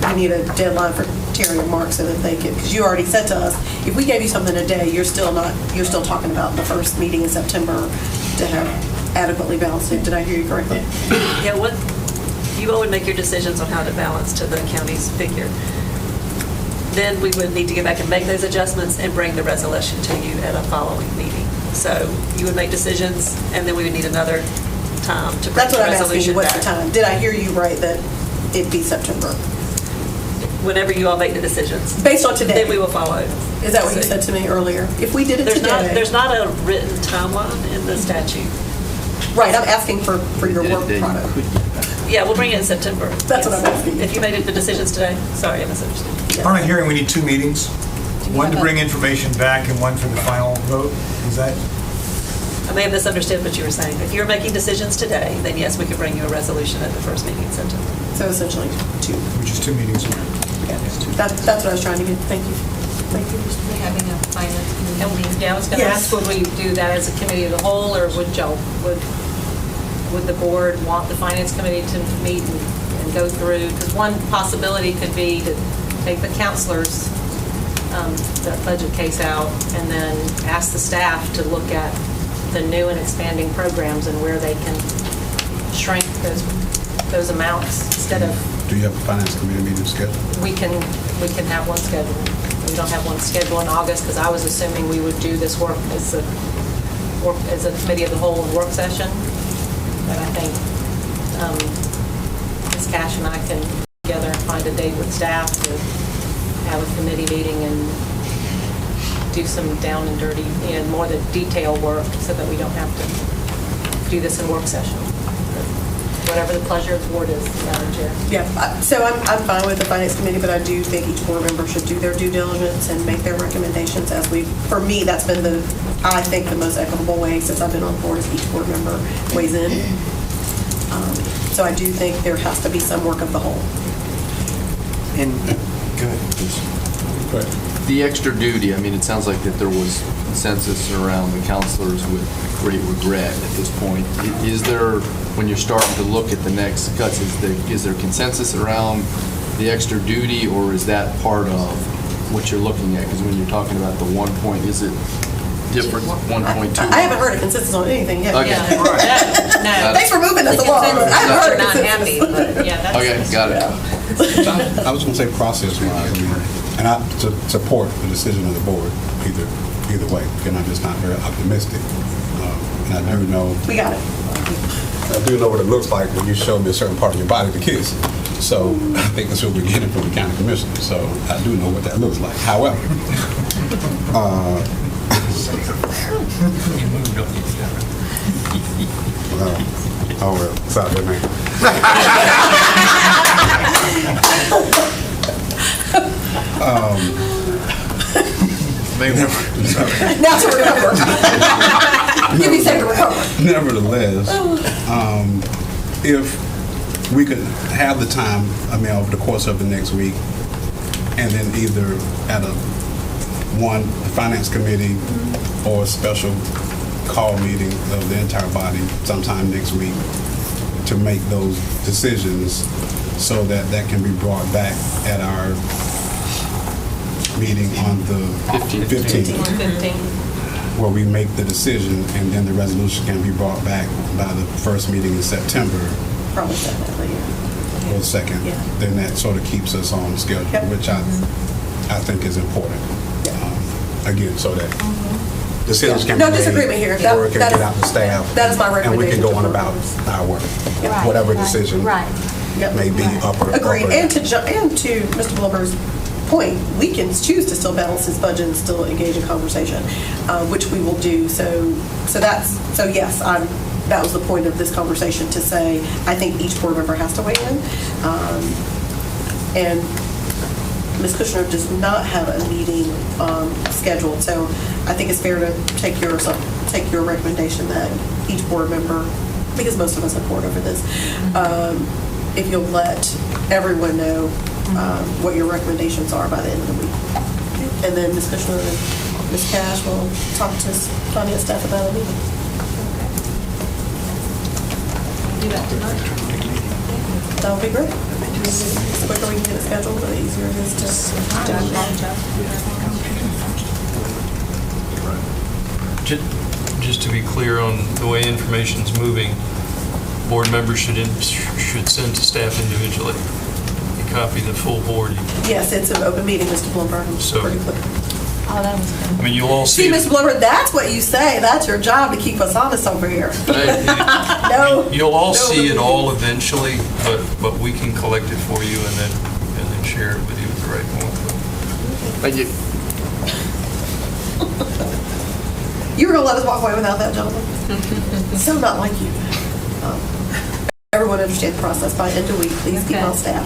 we need a deadline for Terry and Mark so that they can, because you already said to us, if we gave you something today, you're still talking about the first meeting in September to have adequately balanced it. Did I hear you correctly? Yeah, you all would make your decisions on how to balance to the county's figure. Then we would need to get back and make those adjustments and bring the resolution to you at a following meeting. So you would make decisions, and then we would need another time to bring That's the what I'm asking resolution you, what's the back. time? Did I hear you right that it'd be September? Whenever you all make the decisions. Based on today? Then we will follow. Is that what you said to me earlier? If we did it today? There's not a written timeline in the statute. Right, I'm asking for your work product. Yeah, we'll bring it in September. That's what I'm asking. If you made the decisions today. Sorry, I misunderstood. Aren't I hearing we need 2 meetings? one to bring information back and one for the final vote? Is that? I may have misunderstood what you were saying. If you're making decisions today, then yes, we could bring you a resolution at the first meeting in September. So essentially 2. Which is 2 meetings away. That's what I was trying to get. Thank you. Thank you. Having a finance committee. Yeah, I was going to Yes. ask, would we do that as a committee of the whole, or would the board want the finance committee to meet and go through? Because one possibility could be to take the counselors, the budget case out, and then ask the staff to look at the new and expanding programs and where they can shrink those amounts instead of. Do you have a finance committee meeting scheduled? We can have one scheduled. We don't have one scheduled in August because I was assuming we would do this work as a committee of the whole work session. But I think Ms. Cash and I can get together and find a date with staff to have a committee meeting and do some down and dirty and more the detail work so that we don't have to do this in work session. Whatever the pleasure of the board is, Madam Chair. Yeah, so I'm fine with the finance committee, but I do think each board member should do their due diligence and make their recommendations for me, that's been I think the most equitable way since I've been on the board is each board member weighs in. So I do think there has to be some work of the whole. And, go ahead, please. The extra duty, I mean, it sounds like that there was consensus around the counselors with great regret at this point. Is there, when you're starting to look at the next cuts, is there consensus around the extra duty, or is that part of what you're looking at? Because when you're talking about the 1 point, is it different, 1.2? I haven't heard a consensus on anything yet. Okay. Yeah. All right. No. Thanks for moving us along. I haven't heard a Not consensus. happy, but yeah, that's. Okay, got it. I was going to say process-wise, and I support the decision of the board either way, and I'm just not very optimistic. And I do know. We got it. I do know what it looks like when you show me a certain part of your body to kiss. So I think that's what we're getting from the county commissioner. So I do know what that looks like. However, oh well, sorry, man. Now to recover. Give me a second to recover. Nevertheless, if we could have the time, over the course of the next week, and then either at the finance committee or a special call meeting of the entire body sometime next week to make those decisions so that can be brought back at our meeting on the 15th. Where we make the decision and then the resolution can be brought back by the first meeting in September. Probably definitely, yeah. Or second. Yeah. Then that sort of keeps us on schedule, which I think is important. Again, so that decisions can be No made. disagreement here. Word can get out to staff. That is my And we can recommendation. go on about our work. Yeah. Whatever decision Yep. may be up or Agreed. or- And to Mr. Blumber's point, we can choose to still balance his budget and still engage in conversation, which we will do. So yes, that was the point of this conversation, to say, I think each board member has to weigh in. And Ms. Kushner does not have a meeting scheduled, so I think it's fair to take your recommendation that each board member, because most of us have poured over this, if you'll let everyone know what your recommendations are by the end of the week. And then Ms. Kushner and Ms. Cash will talk to finance staff about a meeting. Do that tonight. That would be great. The quicker we can get it scheduled, the easier it is to do. Just to be clear on the way information's moving, board members should send to staff individually. You copy the full board. Yes, it's an open meeting, Mr. Bloomberg. So- Pretty clear. Oh, that was good. I mean, you'll all See, see. Ms. Bloomberg, that's what you say. That's your job, to keep us honest over here. Hey, No. You'll all No, see it no. all eventually, but we can collect it for you and then share it with you at the right point. Thank you. You were going to let us walk away without that, gentlemen? So not like you. Everyone understand the process. By end of week, please keep Okay. on staff.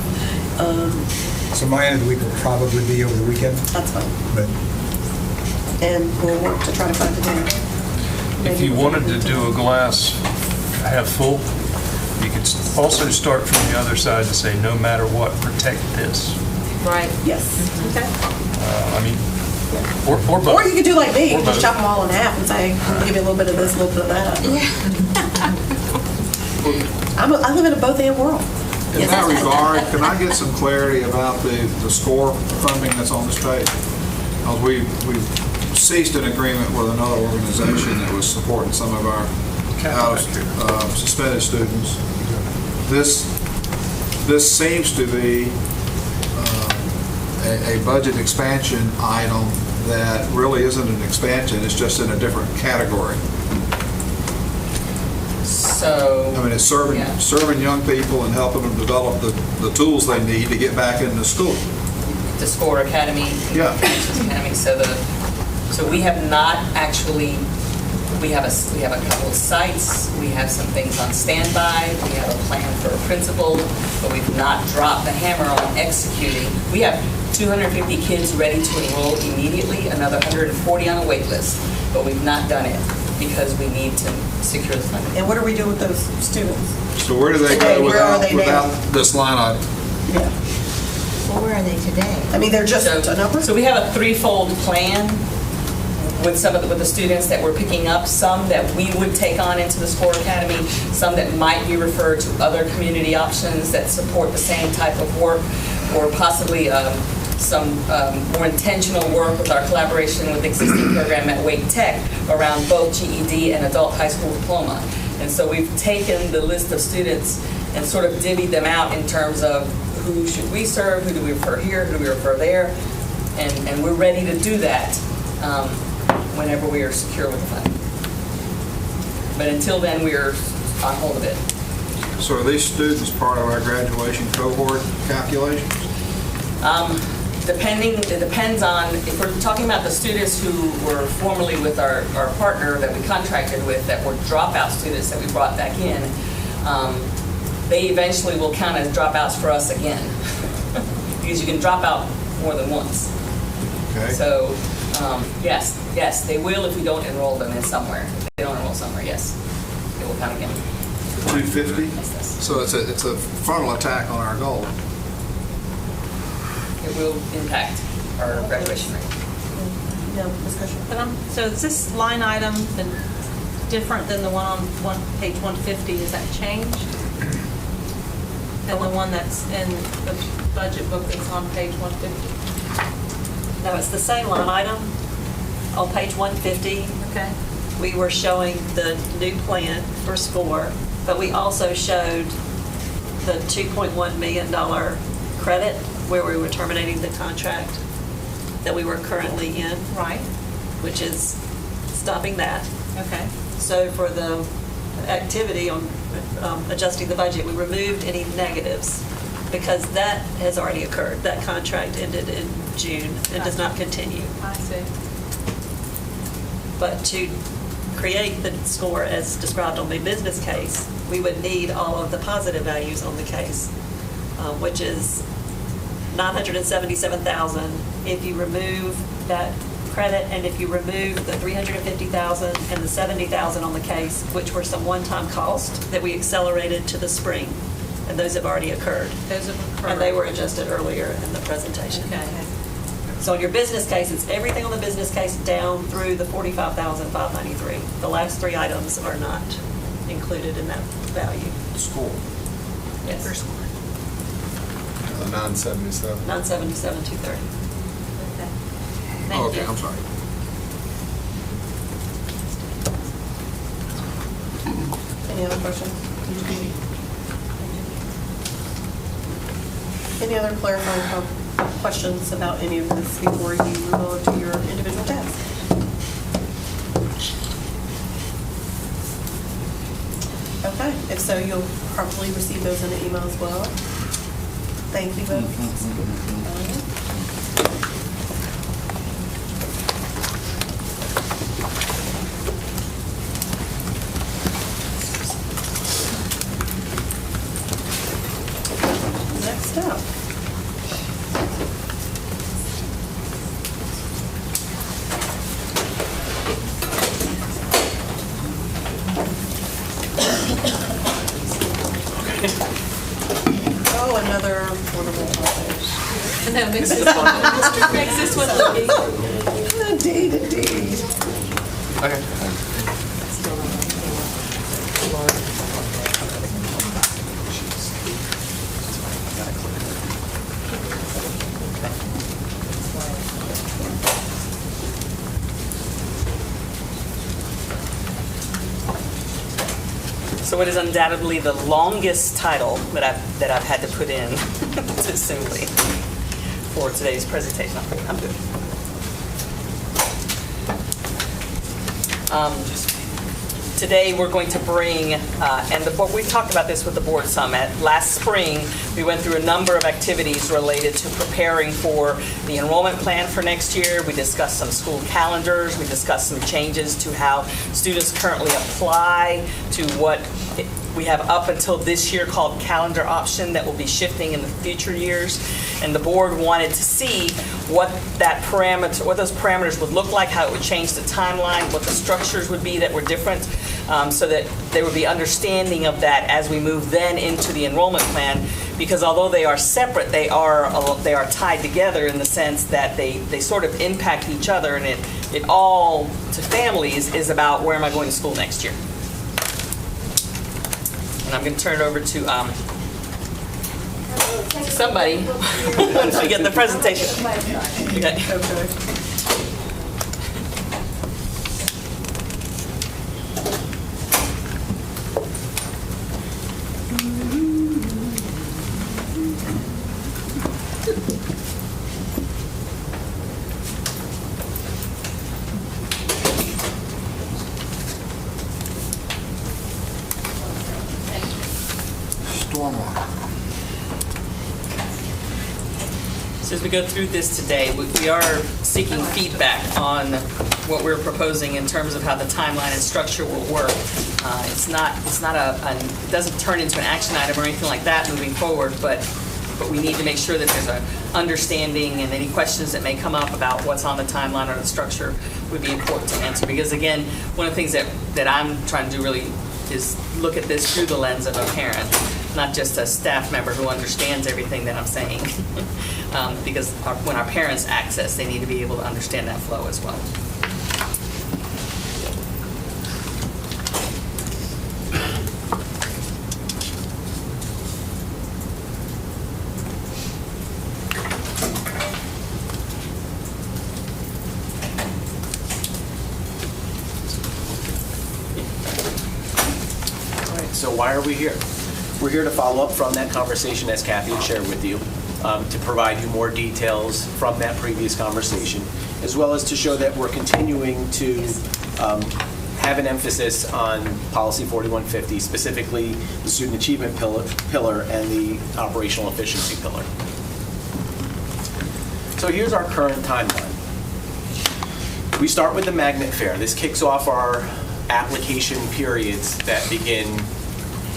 So my end of the week will probably be over the weekend, That's fine. but and we'll work to try to find it in. If you wanted to do a glass half full, you could also start from the other side and say, no matter what, protect this. Right. Yes. Okay. I mean, or both. Or you could do like me, Or and just both. chop them all in half and say, I'll give you a little bit of this, a little bit of that. I live in a both and world. In that regard, can I get some clarity about the SCORE funding that's on this page? Because we've ceased an agreement with another organization that was supporting some of our suspended students. This seems to be a budget expansion item that really isn't an expansion, it's just in a different category. So, I mean, it's serving young people and helping them develop the tools they need to get back into school. the SCORE Academy, Yeah. Academy. So we have not actually. We have a couple of sites. We have some things on standby. We have a plan for a principal, but we've not dropped the hammer on executing. We have 250 kids ready to enroll immediately, another 140 on a wait list, but we've not done it because we need to secure the funding. And what do we do with those students? So where do they Today, go where are they without now? this line item? Yeah. Well, where are they today? I mean, they're just a number? So we have a threefold plan with with the students that we're picking up, some that we would take on into the SCORE Academy, some that might be referred to other community options that support the same type of work, or possibly some more intentional work with our collaboration with the existing program at Wake Tech around both GED and adult high school diploma. And so we've taken the list of students and sort of divvied them out in terms of who should we serve, who do we refer here, who do we refer there, and we're ready to do that whenever we are secure with the funding. But until then, we are on hold of it. So are these students part of our graduation cohort calculations? It depends on, if we're talking about the students who were formerly with our partner that we contracted with, that were dropout students that we brought back in, they eventually will count as dropouts for us again. Because you can drop out more than once. Okay. So, yes, they will if we don't enroll them in somewhere. If they don't enroll somewhere, yes, it will count again. 250? Yes. So it's a frontal attack on our goal. It will impact our graduation rate. No discussion. So is this line item different than the one on page 150? Is that changed? And the one that's in the budget book that's on page 150? No, it's the same line item on page 150. Okay. We were showing the new plan for SCORE, but we also showed the $2.1 million credit where we were terminating the contract that we were currently in. Right. Which is stopping that. Okay. So for the activity on adjusting the budget, we removed any negatives because that has already occurred. That contract ended in June and does not continue. I see. But to create the SCORE as described on the business case, we would need all of the positive values on the case, which is $977,000 if you remove that credit and if you remove the $350,000 and the $70,000 on the case, which were some one-time costs that we accelerated to the spring, and those have already occurred. Those have occurred. And they were adjusted earlier in the presentation. Okay. So on your business case, it's everything on the business case down through the $45,593. The last three items are not included in that value. SCORE. Yes. 977. 977,230. Oh, okay, I'm sorry. Any other questions? Any other clarifying questions about any of this before you move on to your individual tasks? Okay, if so, you'll probably receive those in an email as well. Thank you both. Next up. Oh, another portable prize. No, makes this one, makes this one look easy. Indeed, indeed. So it is undoubtedly the longest title that I've had to put in to Assembly for today's presentation. I'm good. Today we're going to bring, we talked about this with the board summit. Last spring, we went through a number of activities related to preparing for the enrollment plan for next year. We discussed some school calendars. We discussed some changes to how students currently apply to what we have up until this year called calendar option that will be shifting in the future years. And the board wanted to see what those parameters would look like, how it would change the timeline, what the structures would be that were different, so that there would be understanding of that as we move then into the enrollment plan. Because although they are separate, they are tied together in the sense that they sort of impact each other, and it all to families is about where am I going to school next year. And I'm going to turn it over to somebody once we get the presentation. Okay. So as we go through this today, we are seeking feedback on what we're proposing in terms of how the timeline and structure will work. It doesn't turn into an action item or anything like that moving forward, but we need to make sure that there's an understanding, and any questions that may come up about what's on the timeline or the structure would be important to answer. Because again, one of the things that I'm trying to do really is look at this through the lens of a parent, not just a staff member who understands everything that I'm saying. Because when our parents access, they need to be able to understand that flow as well. So why are we here? We're here to follow up from that conversation, as Kathy had shared with you, to provide you more details from that previous conversation, as well as to show that we're continuing to have an emphasis on Policy 4150, specifically the student achievement pillar and the operational efficiency pillar. So here's our current timeline. We start with the Magnet Fair. This kicks off our application periods that begin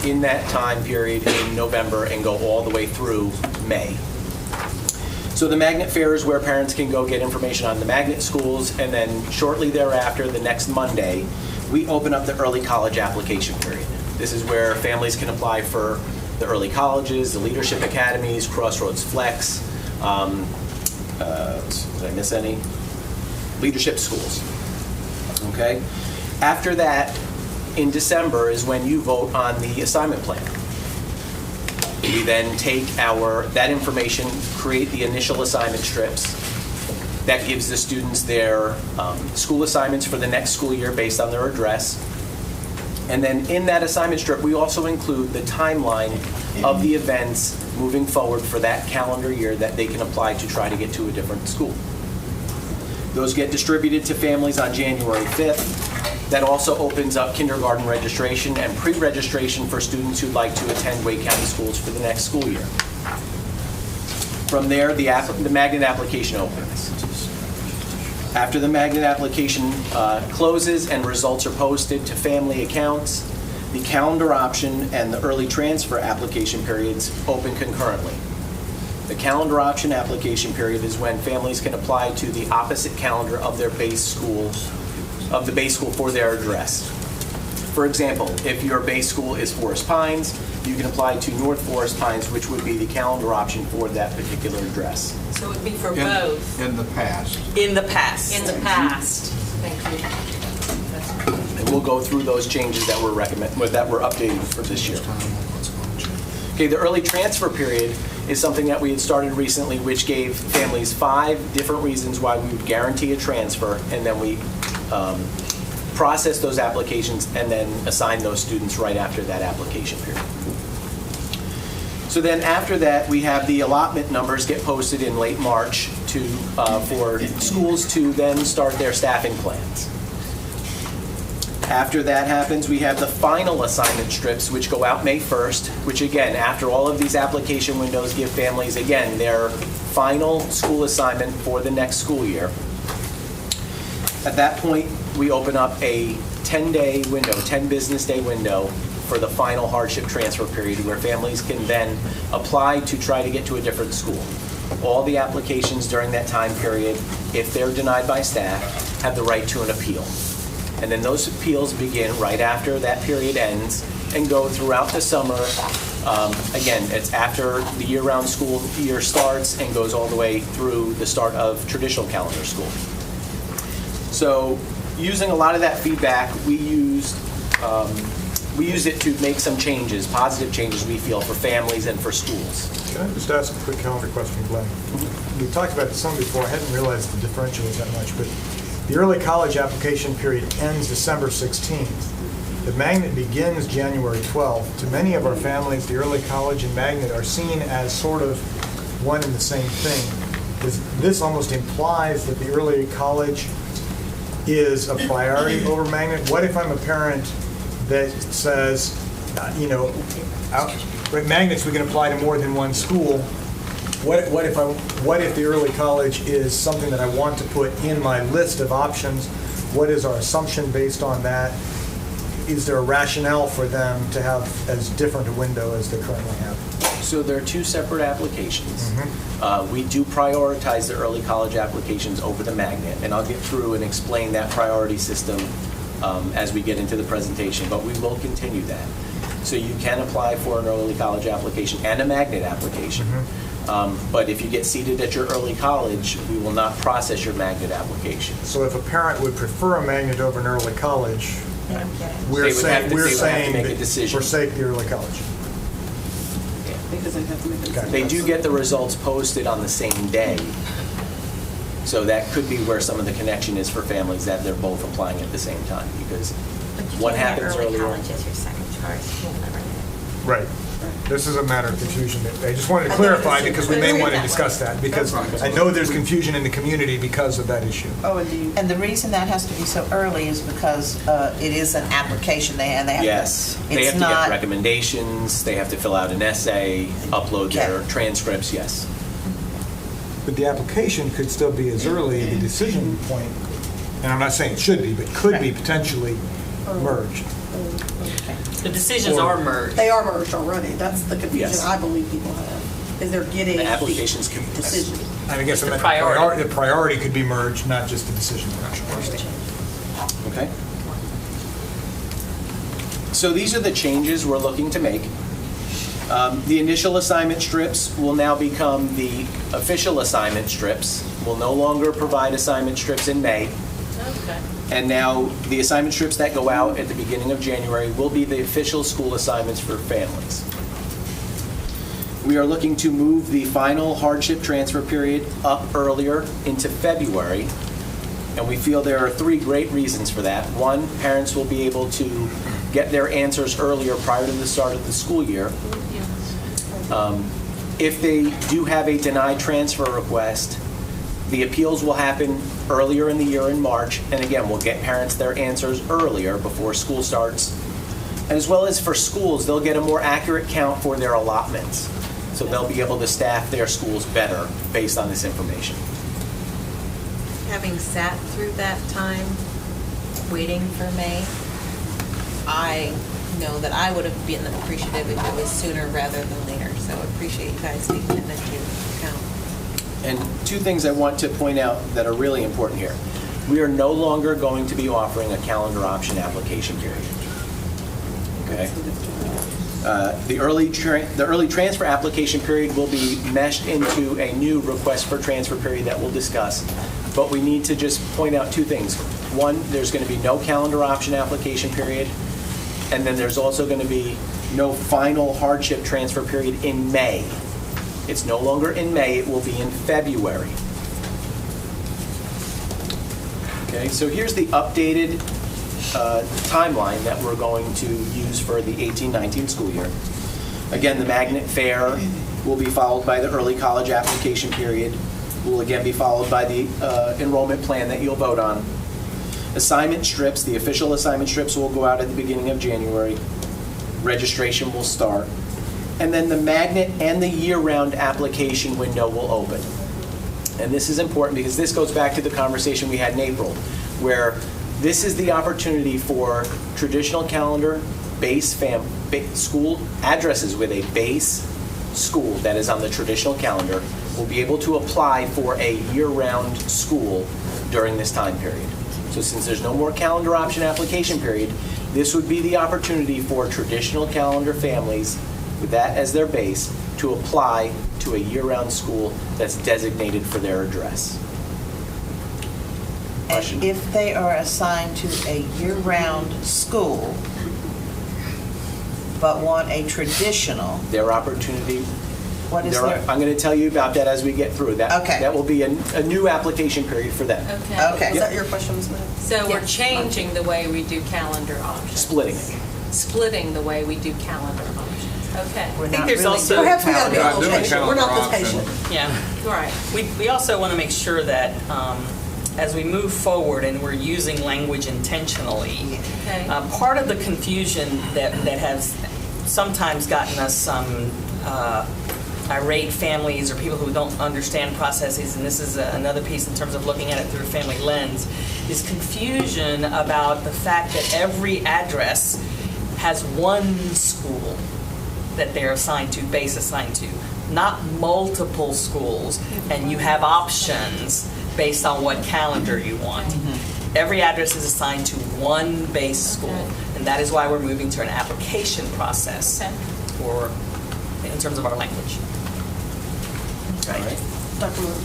in that time period in November and go all the way through May. So the Magnet Fair is where parents can go get information on the magnet schools, and then shortly thereafter, the next Monday, we open up the early college application period. This is where families can apply for the early colleges, the leadership academies, Crossroads Flex, did I miss any? Leadership schools, okay? After that, in December is when you vote on the assignment plan. We then take that information, create the initial assignment strips. That gives the students their school assignments for the next school year based on their address. And then in that assignment strip, we also include the timeline of the events moving forward for that calendar year that they can apply to try to get to a different school. Those get distributed to families on January 5th. That also opens up kindergarten registration and pre-registration for students who'd like to attend Wake County schools for the next school year. From there, the magnet application opens. After the magnet application closes and results are posted to family accounts, the calendar option and the early transfer application periods open concurrently. The calendar option application period is when families can apply to the opposite calendar of their base school, of the base school for their address. For example, if your base school is Forest Pines, you can apply to North Forest Pines, which would be the calendar option for that particular address. So it would be for both. In the past. In the past. In the past. Thank you. And we'll go through those changes that were updated for this year. Okay, the early transfer period is something that we had started recently, which gave families 5 different reasons why we would guarantee a transfer, and then we process those applications and then assign those students right after that application period. So then after that, we have the allotment numbers get posted in late March for schools to then start their staffing plans. After that happens, we have the final assignment strips, which go out May 1st, which again, after all of these application windows, give families, again, their final school assignment for the next school year. At that point, we open up a 10-day window, 10 business day window for the final hardship transfer period, where families can then apply to try to get to a different school. All the applications during that time period, if they're denied by staff, have the right to an appeal. And then those appeals begin right after that period ends and go throughout the summer. Again, it's after the year-round school year starts and goes all the way through the start of traditional calendar school. So using a lot of that feedback, we used it to make some changes, positive changes we feel for families and for schools. Can I just ask a quick calendar question, Glenn? We talked about this some before. I hadn't realized the differential was that much, but the early college application period ends December 16th. The magnet begins January 12th. To many of our families, the early college and magnet are seen as sort of one and the same thing. This almost implies that the early college is a priority over magnet. What if I'm a parent that says, with magnets we can apply to more than one school? What if the early college is something that I want to put in my list of options? What is our assumption based on that? Is there a rationale for them to have as different a window as they currently have? So there are 2 separate applications. We do prioritize the early college applications over the magnet, and I'll get through and explain that priority system as we get into the presentation, but we will continue that. So you can apply for an early college application and a magnet application. But if you get seated at your early college, we will not process your magnet application. So if a parent would prefer a magnet over an early college, we're They would have to saying make a that decision. forsake the early college. Because they have to make a decision. They do get the results posted on the same day. So that could be where some of the connection is for families, that they're both applying at the same time, because what happens Early earlier. college is your second choice. You'll never know. Right. This is a matter of confusion. I just wanted to clarify because we may want to discuss that, because I know there's confusion in the community because of that issue. Oh, and the reason that has to be so early is because it is an application they have. Yes, they have to get recommendations, they have to fill out an essay, upload their transcripts, yes. But the application could still be as early, the decision point, and I'm not saying it should be, but could be potentially merged. The decisions are merged. They are merged already. That's the confusion Yes. I believe people have, is they're getting The applications can decision. And I guess The the priority. priority could be merged, not just the decision. Okay. So these are the changes we're looking to make. The initial assignment strips will now become the official assignment strips. We'll no longer provide assignment strips in May. Okay. And now the assignment strips that go out at the beginning of January will be the official school assignments for families. We are looking to move the final hardship transfer period up earlier into February. And we feel there are 3 great reasons for that. 1, parents will be able to get their answers earlier prior to the start of the school year. If they do have a denied transfer request, the appeals will happen earlier in the year in March, and again, we'll get parents their answers earlier before school starts. And as well as for schools, they'll get a more accurate count for their allotments. So they'll be able to staff their schools better based on this information. Having sat through that time, waiting for May, I know that I would have been appreciative if it was sooner rather than later. So I appreciate you guys taking that into account. And 2 things I want to point out that are really important here. We are no longer going to be offering a calendar option application period. Okay. The early transfer application period will be meshed into a new request for transfer period that we'll discuss. But we need to just point out two things. One, there's going to be no calendar option application period. And then there's also going to be no final hardship transfer period in May. It's no longer in May, it will be in February. Okay, so here's the updated timeline that we're going to use for the 18-19 school year. Again, the magnet fair will be followed by the early college application period. Will again be followed by the enrollment plan that you'll vote on. Assignment strips, the official assignment strips will go out at the beginning of January. Registration will start. And then the magnet and the year-round application window will open. And this is important because this goes back to the conversation we had in April, where this is the opportunity for traditional calendar base school addresses with a base school that is on the traditional calendar will be able to apply for a year-round school during this time period. So since there's no more calendar option application period, this would be the opportunity for traditional calendar families with that as their base to apply to a year-round school that's designated for their address. And if they are assigned to a year-round school, but want a traditional, their opportunity. What is their? I'm going to tell you about that as we get through. Okay. That will be a new application period for them. Okay. Is that your question, Ms. Smith? So we're changing the way we do calendar options. Splitting it. Splitting the way we do calendar options. Okay. We're I think not there's really also- doing Perhaps we got to be a calendar. little patient. We're not this patient. Yeah. Right. We also want to make sure that as we move forward and we're using language intentionally, Okay. part of the confusion that has sometimes gotten us some irate families or people who don't understand processes, and this is another piece in terms of looking at it through a family lens, is confusion about the fact that every address has one school that they're assigned to, base assigned to, not multiple schools, and you have options based on what calendar you want. Every address is assigned to one base school, and that is why we're moving to an application process for, in terms of our language. Right.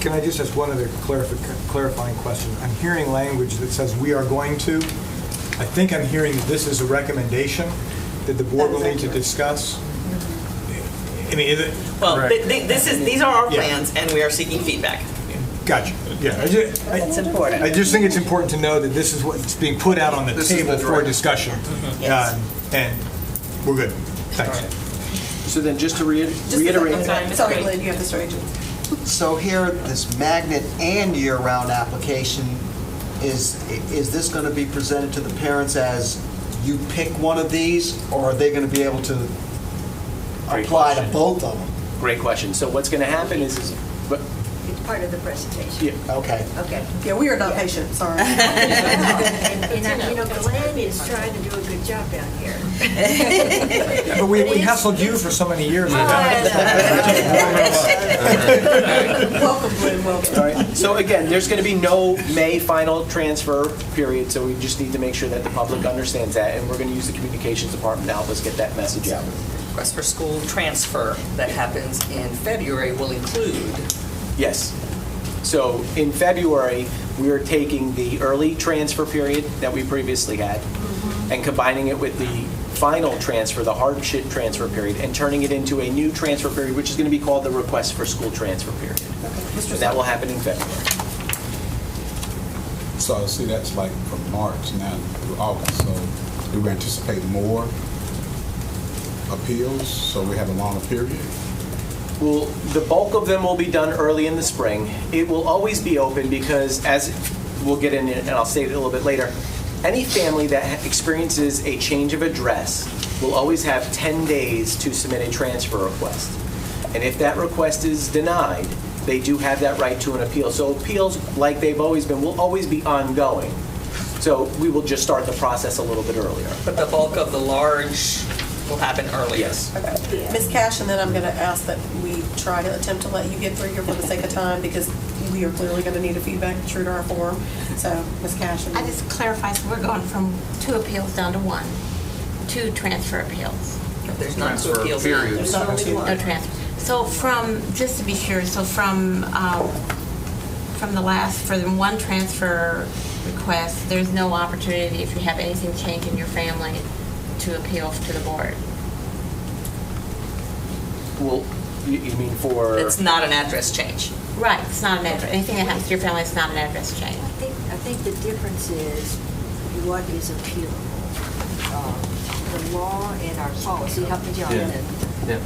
Can I just ask one other clarifying question? I'm hearing language that says we are going to. I think I'm hearing that this is a recommendation that the board will need to discuss. I mean, is it? Well, correct? these are our Yeah. plans, and we are seeking feedback. Gotcha. Yeah. That's important. I just think it's important to know that this is what's being put out on the This is table the for direct- discussion. Yes. And we're good. Thanks. So then just to Just reiterate. a second. Sorry, Lynn, you have the story. So here, this magnet and year-round application, is this going to be presented to the parents as you pick one of these, or are they going to be able to Great apply to question. both of them? Great question. So what's going to happen is It's part of the presentation. yeah, Okay. Okay. Yeah, we are not patient, sorry. And Glenn is trying to do a good job down here. But we hassled you for so many years. Welcome, Glenn, welcome. all right. So again, there's going to be no May final transfer period, so we just need to make sure that the public understands that, and we're going to use the communications department to help us get that message out. Request for school transfer that happens in February will include. Yes. So in February, we are taking the early transfer period that we previously had and combining it with the final transfer, the hardship transfer period, and turning it into a new transfer period, which is going to be called the request for school transfer period. And that will happen in February. So, see, that's like from March now through August. So, do we anticipate more appeals, so we have a longer period? Well, the bulk of them will be done early in the spring. It will always be open because, as we'll get in, and I'll say it a little bit later, any family that experiences a change of address will always have 10 days to submit a transfer request. And if that request is denied, they do have that right to an appeal. So appeals, like they've always been, will always be ongoing. So we will just start the process a little bit earlier. But the bulk of the large will happen earlier. Yes. Ms. Cash, and then I'm going to ask that we try to attempt to let you get through here for the sake of time, because we are clearly going to need a feedback true to our form. So, Ms. Cash. I just clarify, so we're going from 2 appeals down to 1. 2 transfer appeals. There's not two Transfer appeals. period. There's only one. No transfer. So from, just to be sure, so from the last, for the one transfer request, there's no opportunity, if you have anything change in your family, to appeal to the board? Well, you mean for? It's not an address change. Right, it's not an address, anything that happens to your family, it's not an address change. I think the difference is what is appealable. The law and our policy, help me, Jonathan. Yeah.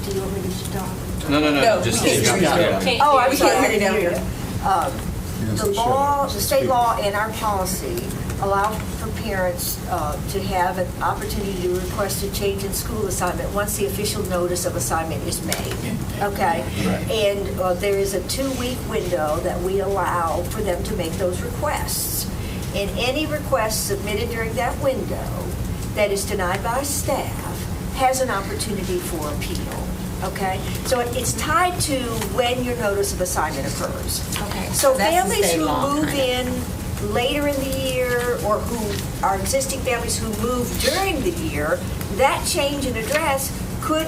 Do you want me to talk? No, just. we can't hear you. Oh, I'm We sorry. can't hear you down here. The law, the state law and our policy allow for parents to have an opportunity to request a change in school assignment once the official notice of assignment is made. Okay? And there is a 2-week window that we allow for them to make those requests. And any request submitted during that window that is denied by staff has an opportunity for appeal. Okay? So it's tied to when your notice of assignment occurs. Okay. So That's the families state who law, move kind in later in the year or who are existing families who move during the year, that change in address could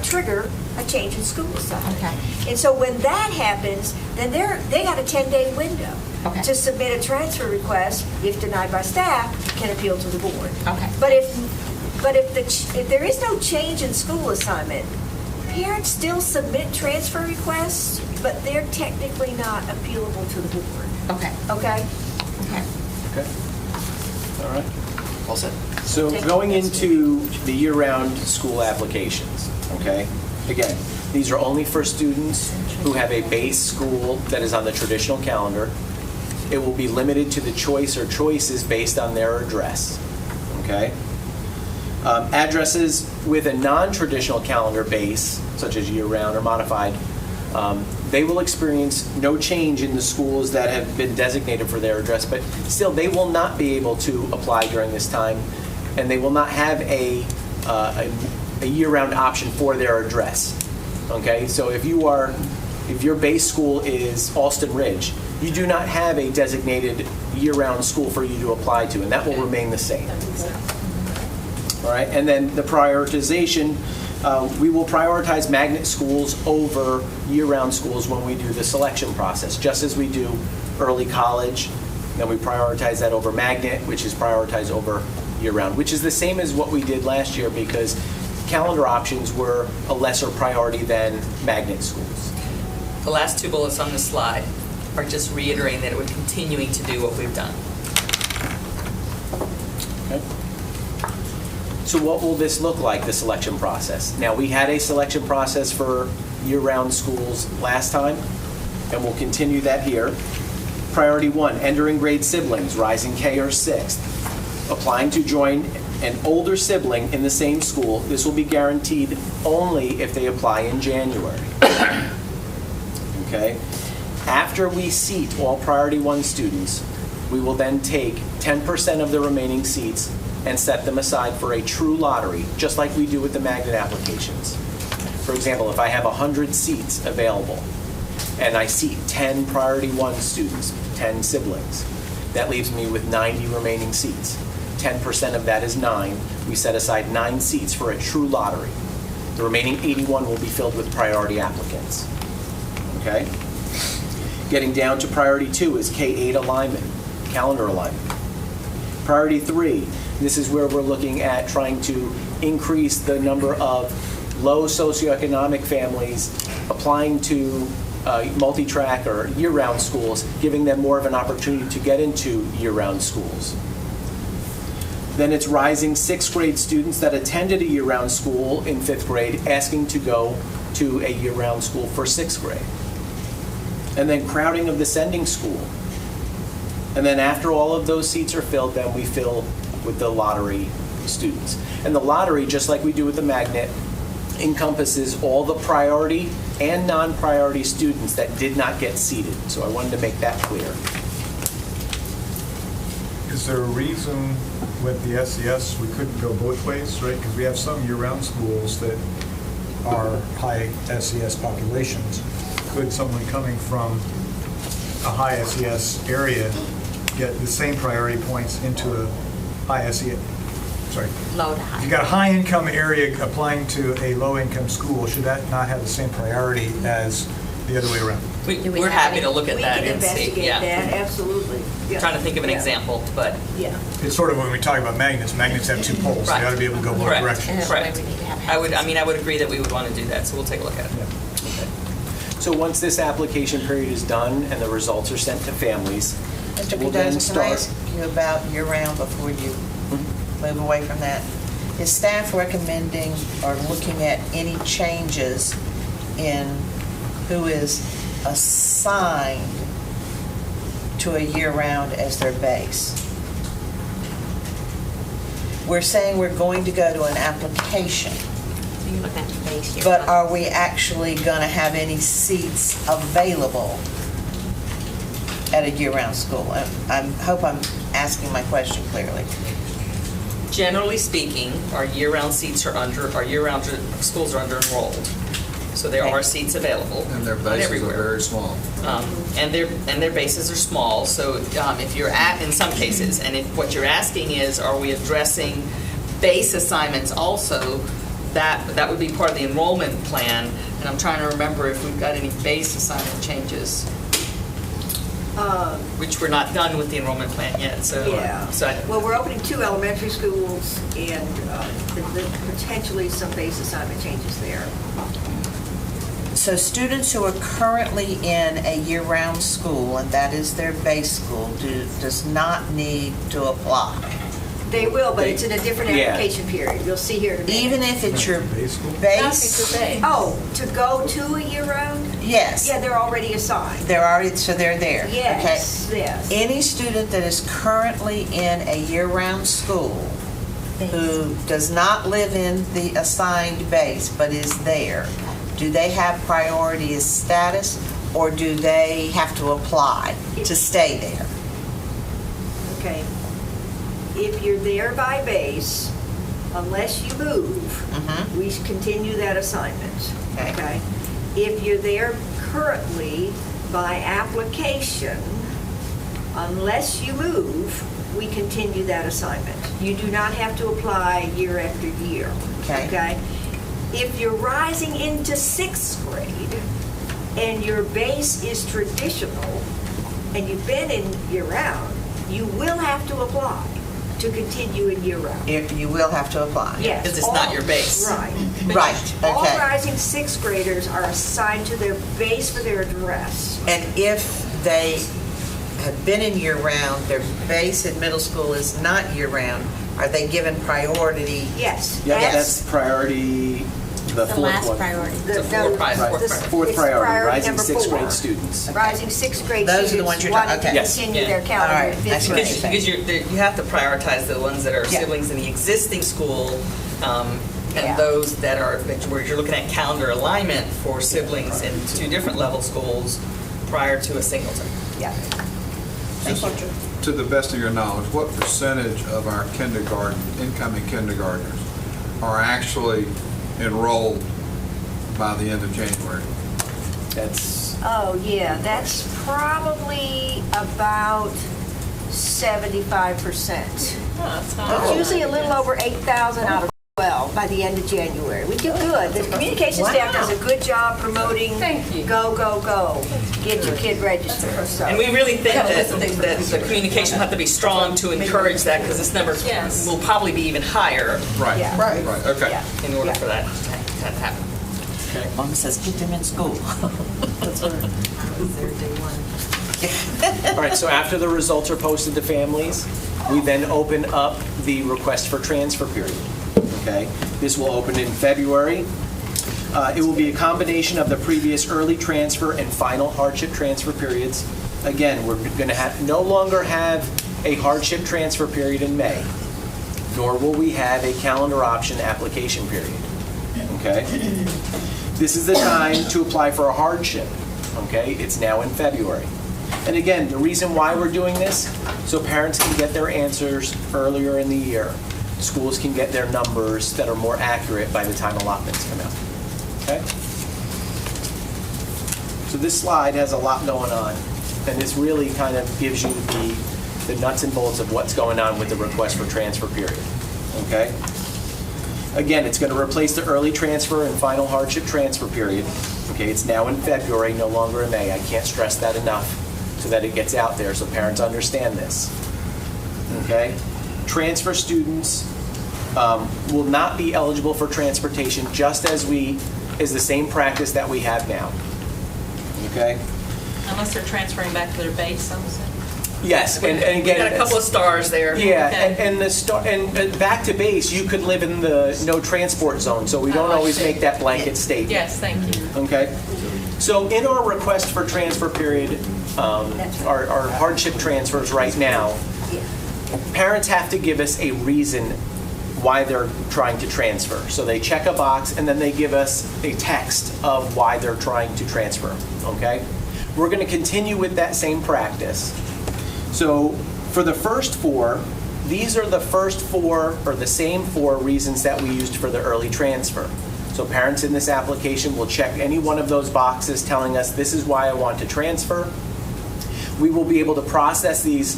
trigger a change in school assignment. Okay. And so when that happens, then they got a 10-day window Okay. to submit a transfer request. If denied by staff, can appeal to the board. Okay. But if there is no change in school assignment, parents still submit transfer requests, but they're technically not appealable to the board. Okay. Okay? Okay. Okay. All right. All set. So going into the year-round school applications, okay? Again, these are only for students who have a base school that is on the traditional calendar. It will be limited to the choice or choices based on their address, okay? Addresses with a non-traditional calendar base, such as year-round or modified, they will experience no change in the schools that have been designated for their address, but still, they will not be able to apply during this time, and they will not have a year-round option for their address. Okay, so if your base school is Alston Ridge, you do not have a designated year-round school for you to apply to, and that will remain the same. All right, and then the prioritization, we will prioritize magnet schools over year-round schools when we do the selection process, just as we do early college. Then we prioritize that over magnet, which is prioritized over year-round, which is the same as what we did last year because calendar options were a lesser priority than magnet schools. The last 2 bullets on the slide are just reiterating that we're continuing to do what we've done. Okay. So what will this look like, the selection process? Now, we had a selection process for year-round schools last time, and we'll continue that here. Priority 1, entering grade siblings, rising K or 6th. Applying to join an older sibling in the same school, this will be guaranteed only if they apply in January. Okay? After we seat all Priority 1 students, we will then take 10% of the remaining seats and set them aside for a true lottery, just like we do with the magnet applications. For example, if I have 100 seats available and I seat 10 Priority 1 students, 10 siblings, that leaves me with 90 remaining seats. 10% of that is 9. We set aside 9 seats for a true lottery. The remaining 81 will be filled with priority applicants. Okay? Getting down to priority 2 is K-8 alignment, calendar alignment. Priority 3, this is where we're looking at trying to increase the number of low socioeconomic families applying to multi-track or year-round schools, giving them more of an opportunity to get into year-round schools. Then it's rising 6th grade students that attended a year-round school in 5th grade asking to go to a year-round school for 6th grade. And then crowding of the sending school. And then after all of those seats are filled, then we fill with the lottery students. And the lottery, just like we do with the magnet, encompasses all the priority and non-priority students that did not get seated. So I wanted to make that clear. Is there a reason with the SES we couldn't go both ways, right? Because we have some year-round schools that are high SES populations. Could someone coming from a high SES area get the same priority points into a high SES sorry. Low to high. If you've got a high-income area applying to a low-income school, should that not have the same priority as the other way around? We're happy to look at that We can and see, investigate yeah. that, absolutely. Yeah. Trying to think of an Yeah. example, but. Yeah. It's sort of when we talk about magnets, magnets have two poles. They Right. ought to be able to go both Correct. directions. Correct. I would agree that we would want to do that, so we'll take a look at it. So once this application period is done and the results are sent to families, Mr. we'll then Cardoza, can I start. ask you about year-round before you move away from that? Is staff recommending or looking at any changes in who is assigned to a year-round as their base? We're saying we're going to go to an application, You look at the base year. but are we actually going to have any seats available at a year-round school? I hope I'm asking my question clearly. Generally speaking, our year-round schools are under enrolled. So there are seats available. And their not bases are everywhere. very small. And their bases are small, so if you're in some cases, and if what you're asking is, are we addressing base assignments also, that would be part of the enrollment plan, and I'm trying to remember if we've got any base assignment changes, which we're not done with the enrollment plan yet, so. Yeah. So Well, we're opening 2 elementary schools and potentially some base assignment changes there. So students who are currently in a year-round school, and that is their base school, does not need to apply. They will, but it's in a different Yeah. application period. You'll see here in a minute. Even if it's your base? Oh, to go to a year-round? Yes. Yeah, they're already assigned. So they're there? Yes, Okay. yes. Any student that is currently in a year-round school who does not live in the assigned base but is there, do they have priority as status, or do they have to apply to stay there? Okay. If you're there by base, unless you move, we continue that assignment. Okay. If you're there currently by application, unless you move, we continue that assignment. You do not have to apply year after year. Okay. If you're rising into 6th grade and your base is traditional and you've been in year-round, you will have to apply to continue in year-round. If you will have to apply. Yes. Because it's not your base. Right. Right, All okay. rising 6th graders are assigned to their base for their address. And if they have been in year-round, their base at middle school is not year-round, are they given priority? Yes. Yeah, that's priority, the The fourth last one. priority. Fourth priority, rising number 6th 4. grade students. Rising 6th grade Those are the students ones you're want talking- to okay. Yes. continue Yeah. their calendar All right, in that's 5th what grade. Because you have to prioritize the ones that are Yeah. siblings in the existing school, and Yeah. those that are, where you're looking at calendar alignment for siblings in 2 different level schools prior to a singleton. Yeah. To the best of your knowledge, what percentage of our incoming kindergartners are actually enrolled by the end of January? That's Oh, yeah, that's probably about 75%. It's usually a little over 8,000 out of 12 by the end of January. We do good. The communication staff does a good job promoting. Thank you. Go, go, go. Get your kid registered. So. And we really think that the communication will have to be strong to encourage that, because this number will probably be even higher Right. Yeah. Right, okay. Yeah. in order for that to happen. Mom says, get them in school. All right, so after the results are posted to families, we then open up the request for transfer period. Okay? This will open in February. It will be a combination of the previous early transfer and final hardship transfer periods. Again, we're going to no longer have a hardship transfer period in May, nor will we have a calendar option application period. Okay? This is the time to apply for a hardship. Okay? It's now in February. And again, the reason why we're doing this, so parents can get their answers earlier in the year. Schools can get their numbers that are more accurate by the time allotments come out. Okay? So this slide has a lot going on, and this really kind of gives you the nuts and bolts of what's going on with the request for transfer period. okay? Again, it's going to replace the early transfer and final hardship transfer period. Okay, it's now in February, no longer in May. I can't stress that enough so that it gets out there so parents understand this. Okay? Transfer students will not be eligible for transportation just as is the same practice that we have now. Okay? Unless they're transferring back to their base, I'm assuming. Yes, and again, We got a couple of stars there. yeah, Okay. and back to base, you could live in the no transport zone, so we don't Oh, I always see. make that blanket statement. Yes, thank you. Okay? So in our request for transfer period, our hardship transfers right now, parents have to give us a reason why they're trying to transfer. So they check a box and then they give us a text of why they're trying to transfer, okay? We're going to continue with that same practice. So for the first four, these are the first four, or the same four reasons that we used for the early transfer. So parents in this application will check any one of those boxes telling us, this is why I want to transfer. We will be able to process these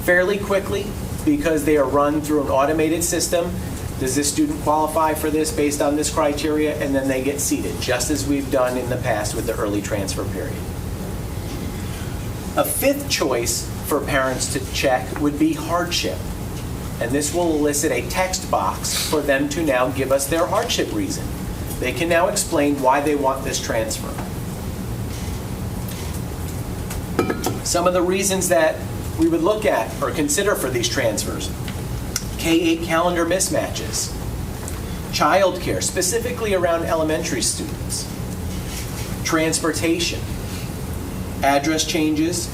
fairly quickly because they are run through an automated system. Does this student qualify for this based on this criteria? And then they get seated, just as we've done in the past with the early transfer period. A fifth choice for parents to check would be hardship. And this will elicit a text box for them to now give us their hardship reason. They can now explain why they want this transfer. Some of the reasons that we would look at or consider for these transfers: K-8 calendar mismatches, childcare, specifically around elementary students, transportation, address changes,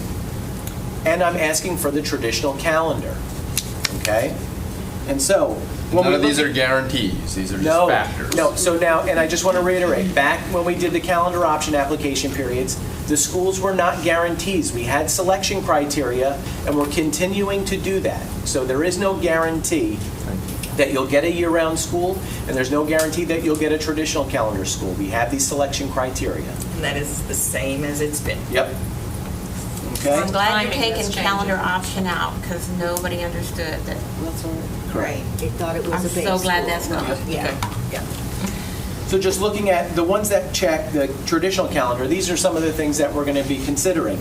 and I'm asking for the traditional calendar. Okay? And so, when None we of these look are guarantees, these are just no, factors. No, so now, and I just want to reiterate, back when we did the calendar option application periods, the schools were not guarantees. We had selection criteria, and we're continuing to do that. So there is no guarantee that you'll get a year-round school, and there's no guarantee that you'll get a traditional calendar school. We have these selection criteria. And that is the same as it's been. Yep. Okay? I'm glad you're Timing taking is changing. calendar option out, because nobody understood that. Correct. They thought it was I'm a base so glad that's school. gone. Yeah. So just looking at the ones that check the traditional calendar, these are some of the things that we're going to be considering.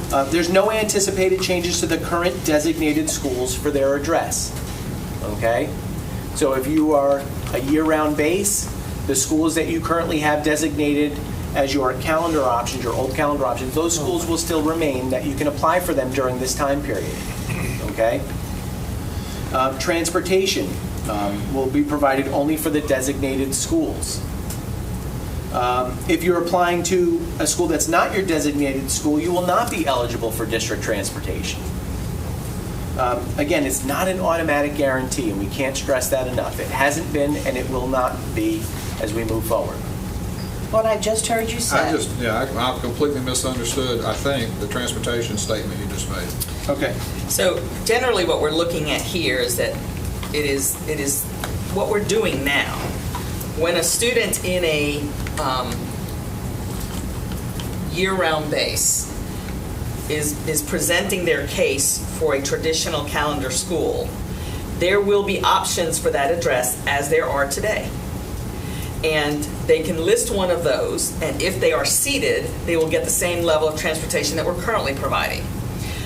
There's no anticipated changes to the current designated schools for their address. Okay? So if you are a year-round base, the schools that you currently have designated as your calendar options, your old calendar options, those schools will still remain, that you can apply for them during this time period. Okay? Transportation will be provided only for the designated schools. If you're applying to a school that's not your designated school, you will not be eligible for district transportation. Again, it's not an automatic guarantee, and we can't stress that enough. It hasn't been, and it will not be as we move forward. What I just heard you say. I completely misunderstood, I think, the transportation statement you just made. Okay. So generally, what we're looking at here is that it is what we're doing now. When a student in a year-round base is presenting their case for a traditional calendar school, there will be options for that address as there are today. And they can list one of those, and if they are seated, they will get the same level of transportation that we're currently providing.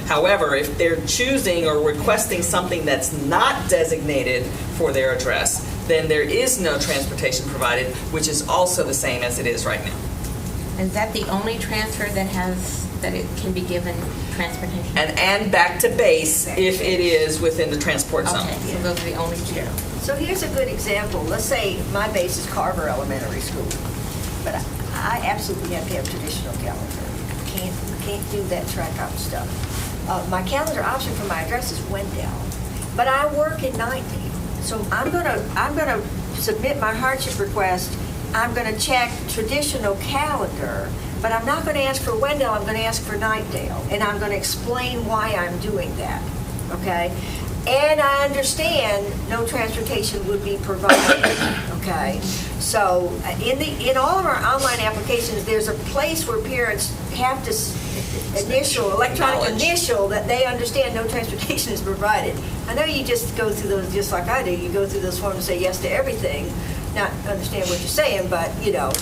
However, if they're choosing or requesting something that's not designated for their address, then there is no transportation provided, which is also the same as it is right now. Is that the only transfer that it can be given transportation? And back to base if it is within the transport zone. Okay, so those are the only two. So here's a good example. Let's say my base is Carver Elementary School, but I absolutely have to have traditional calendar. Can't do that track out stuff. My calendar option for my address is Wendell, but I work in Knightdale, so I'm gonna submit my hardship request. I'm gonna check traditional calendar, but I'm not gonna ask for Wendell. I'm gonna ask for Knightdale, and I'm gonna explain why I'm doing that. Okay. And I understand no transportation would be provided, okay? So in all of our online applications, there's a place where parents have to electronic initial that they understand no transportation is provided. I know you just go through those just like I do. You go through those forms and say yes to everything, not understand what you're saying, but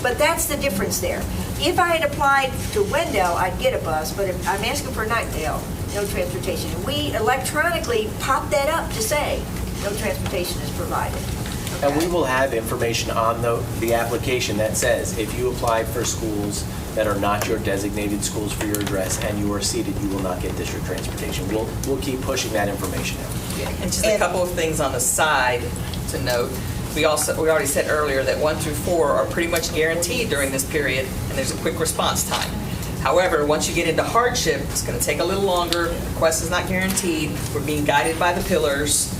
but that's the difference there. If I had applied to Wendell, I'd get a bus, but if I'm asking for Knightdale, no transportation. We electronically pop that up to say no transportation is provided. And we will have information on the application that says if you applied for schools that are not your designated schools for your address and you are seated, you will not get district transportation. We'll keep pushing that information out. And just a couple of things on the side to note. We already said earlier that 1 through 4 are pretty much guaranteed during this period, and there's a quick response time. However, once you get into hardship, it's going to take a little longer. The request is not guaranteed. We're being guided by the pillars.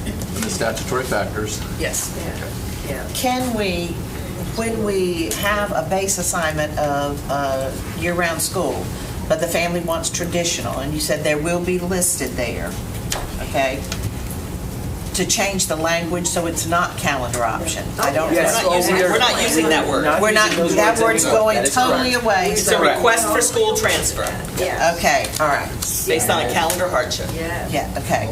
And the statutory factors. Yes. Can we, when we have a base assignment of year-round school, but the family wants traditional, and you said there will be listed there, okay, to change the language so it's not calendar option? I don't. Yes. We're not using that word. We're not. That word's going totally away. It's a request for school transfer. Yeah. Okay. All right. Based on a calendar hardship. Yeah. Okay.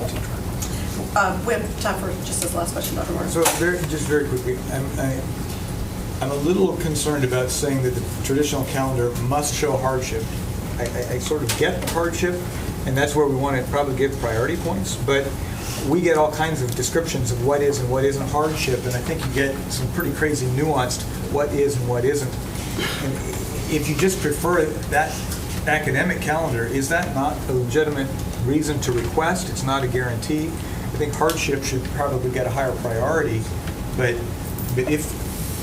We have time for just this last question, Dr. Martin. So very quickly, I'm a little concerned about saying that the traditional calendar must show hardship. I sort of get hardship, and that's where we want to probably give priority points, but we get all kinds of descriptions of what is and what isn't hardship, and I think you get some pretty crazy nuanced what is and what isn't. And if you just prefer that academic calendar, is that not a legitimate reason to request? It's not a guarantee. I think hardship should probably get a higher priority, but if,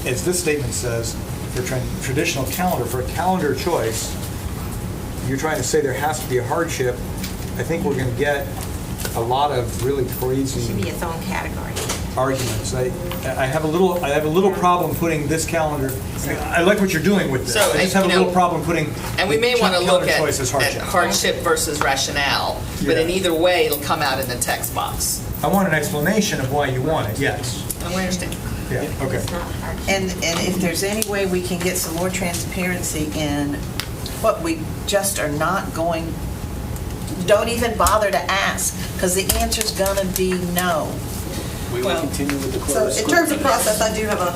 as this statement says, for traditional calendar, for a calendar choice, you're trying to say there has to be a hardship, I think we're going to get a lot of really crazy Should be its own category. arguments. I have a little problem putting this calendar. I like what you're doing with this. So, I just have a little problem putting. And we may want to look at choice as hardship versus rationale, but in either way, it'll come out in the text box. I want an explanation of why you want it. Yes. I understand. Yeah. Okay. And if there's any way we can get some more transparency in what we just are not going, don't even bother to ask, because the answer's going to be no. We will continue with the So closed in school. terms of process, I do have a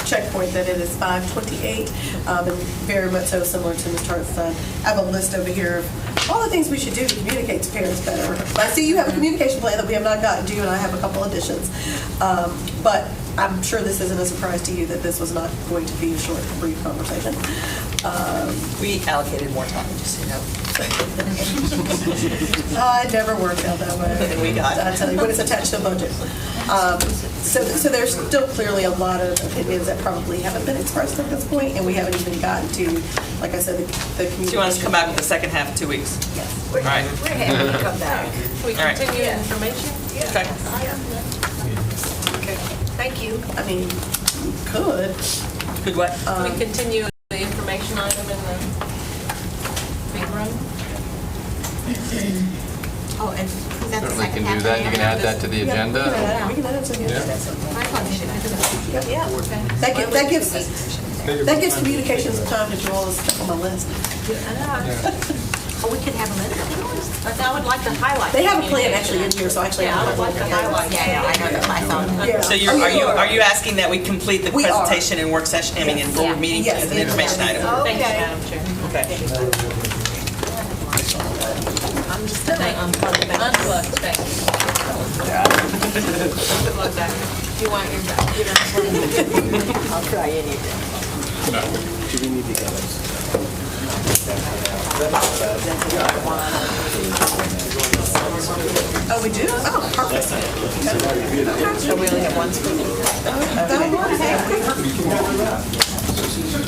checkpoint that it is 5:28, and very much so similar to Ms. Hart's son. I have a list over here of all the things we should do to communicate to parents better. I see you have a communication plan that we have not gotten to, and I have a couple additions. But I'm sure this isn't a surprise to you that this was not going to be a short, brief conversation. We allocated more time, just so you know. It never worked out that way. We got it. I tell you, when it's attached to a budget. So there's still clearly a lot of opinions that probably haven't been expressed at this point, and we haven't even gotten to, like I said, the community. Do you want us to come back with the second half in 2 weeks? Yes. All right. We're happy to come back. Can we All right. continue information? Okay. Okay. Thank you. I mean, we could. Could what? Can we continue the information item in the big room? Oh, and is that the Certainly second can half? do that. You can add that to the agenda. We can add it to the agenda. I thought you should do that. Yeah. That gives communications time to do all this stuff on my list. Oh, we could have a list. But I would like to highlight. They have a plan actually in here, so actually Yeah, I would like to highlight. Yeah, I know that. I thought. Yeah. So are you asking that we complete the We are. presentation and work session, I mean, in board meeting Yes. as an information item? Thank you, Okay. Madam Chair. Okay. I'm just unplugged back. Unplugged back. Unplugged back. You want your back? I'll try anything. Do we need to go? Oh, we do? Oh, perfect. So we only have one school. That one?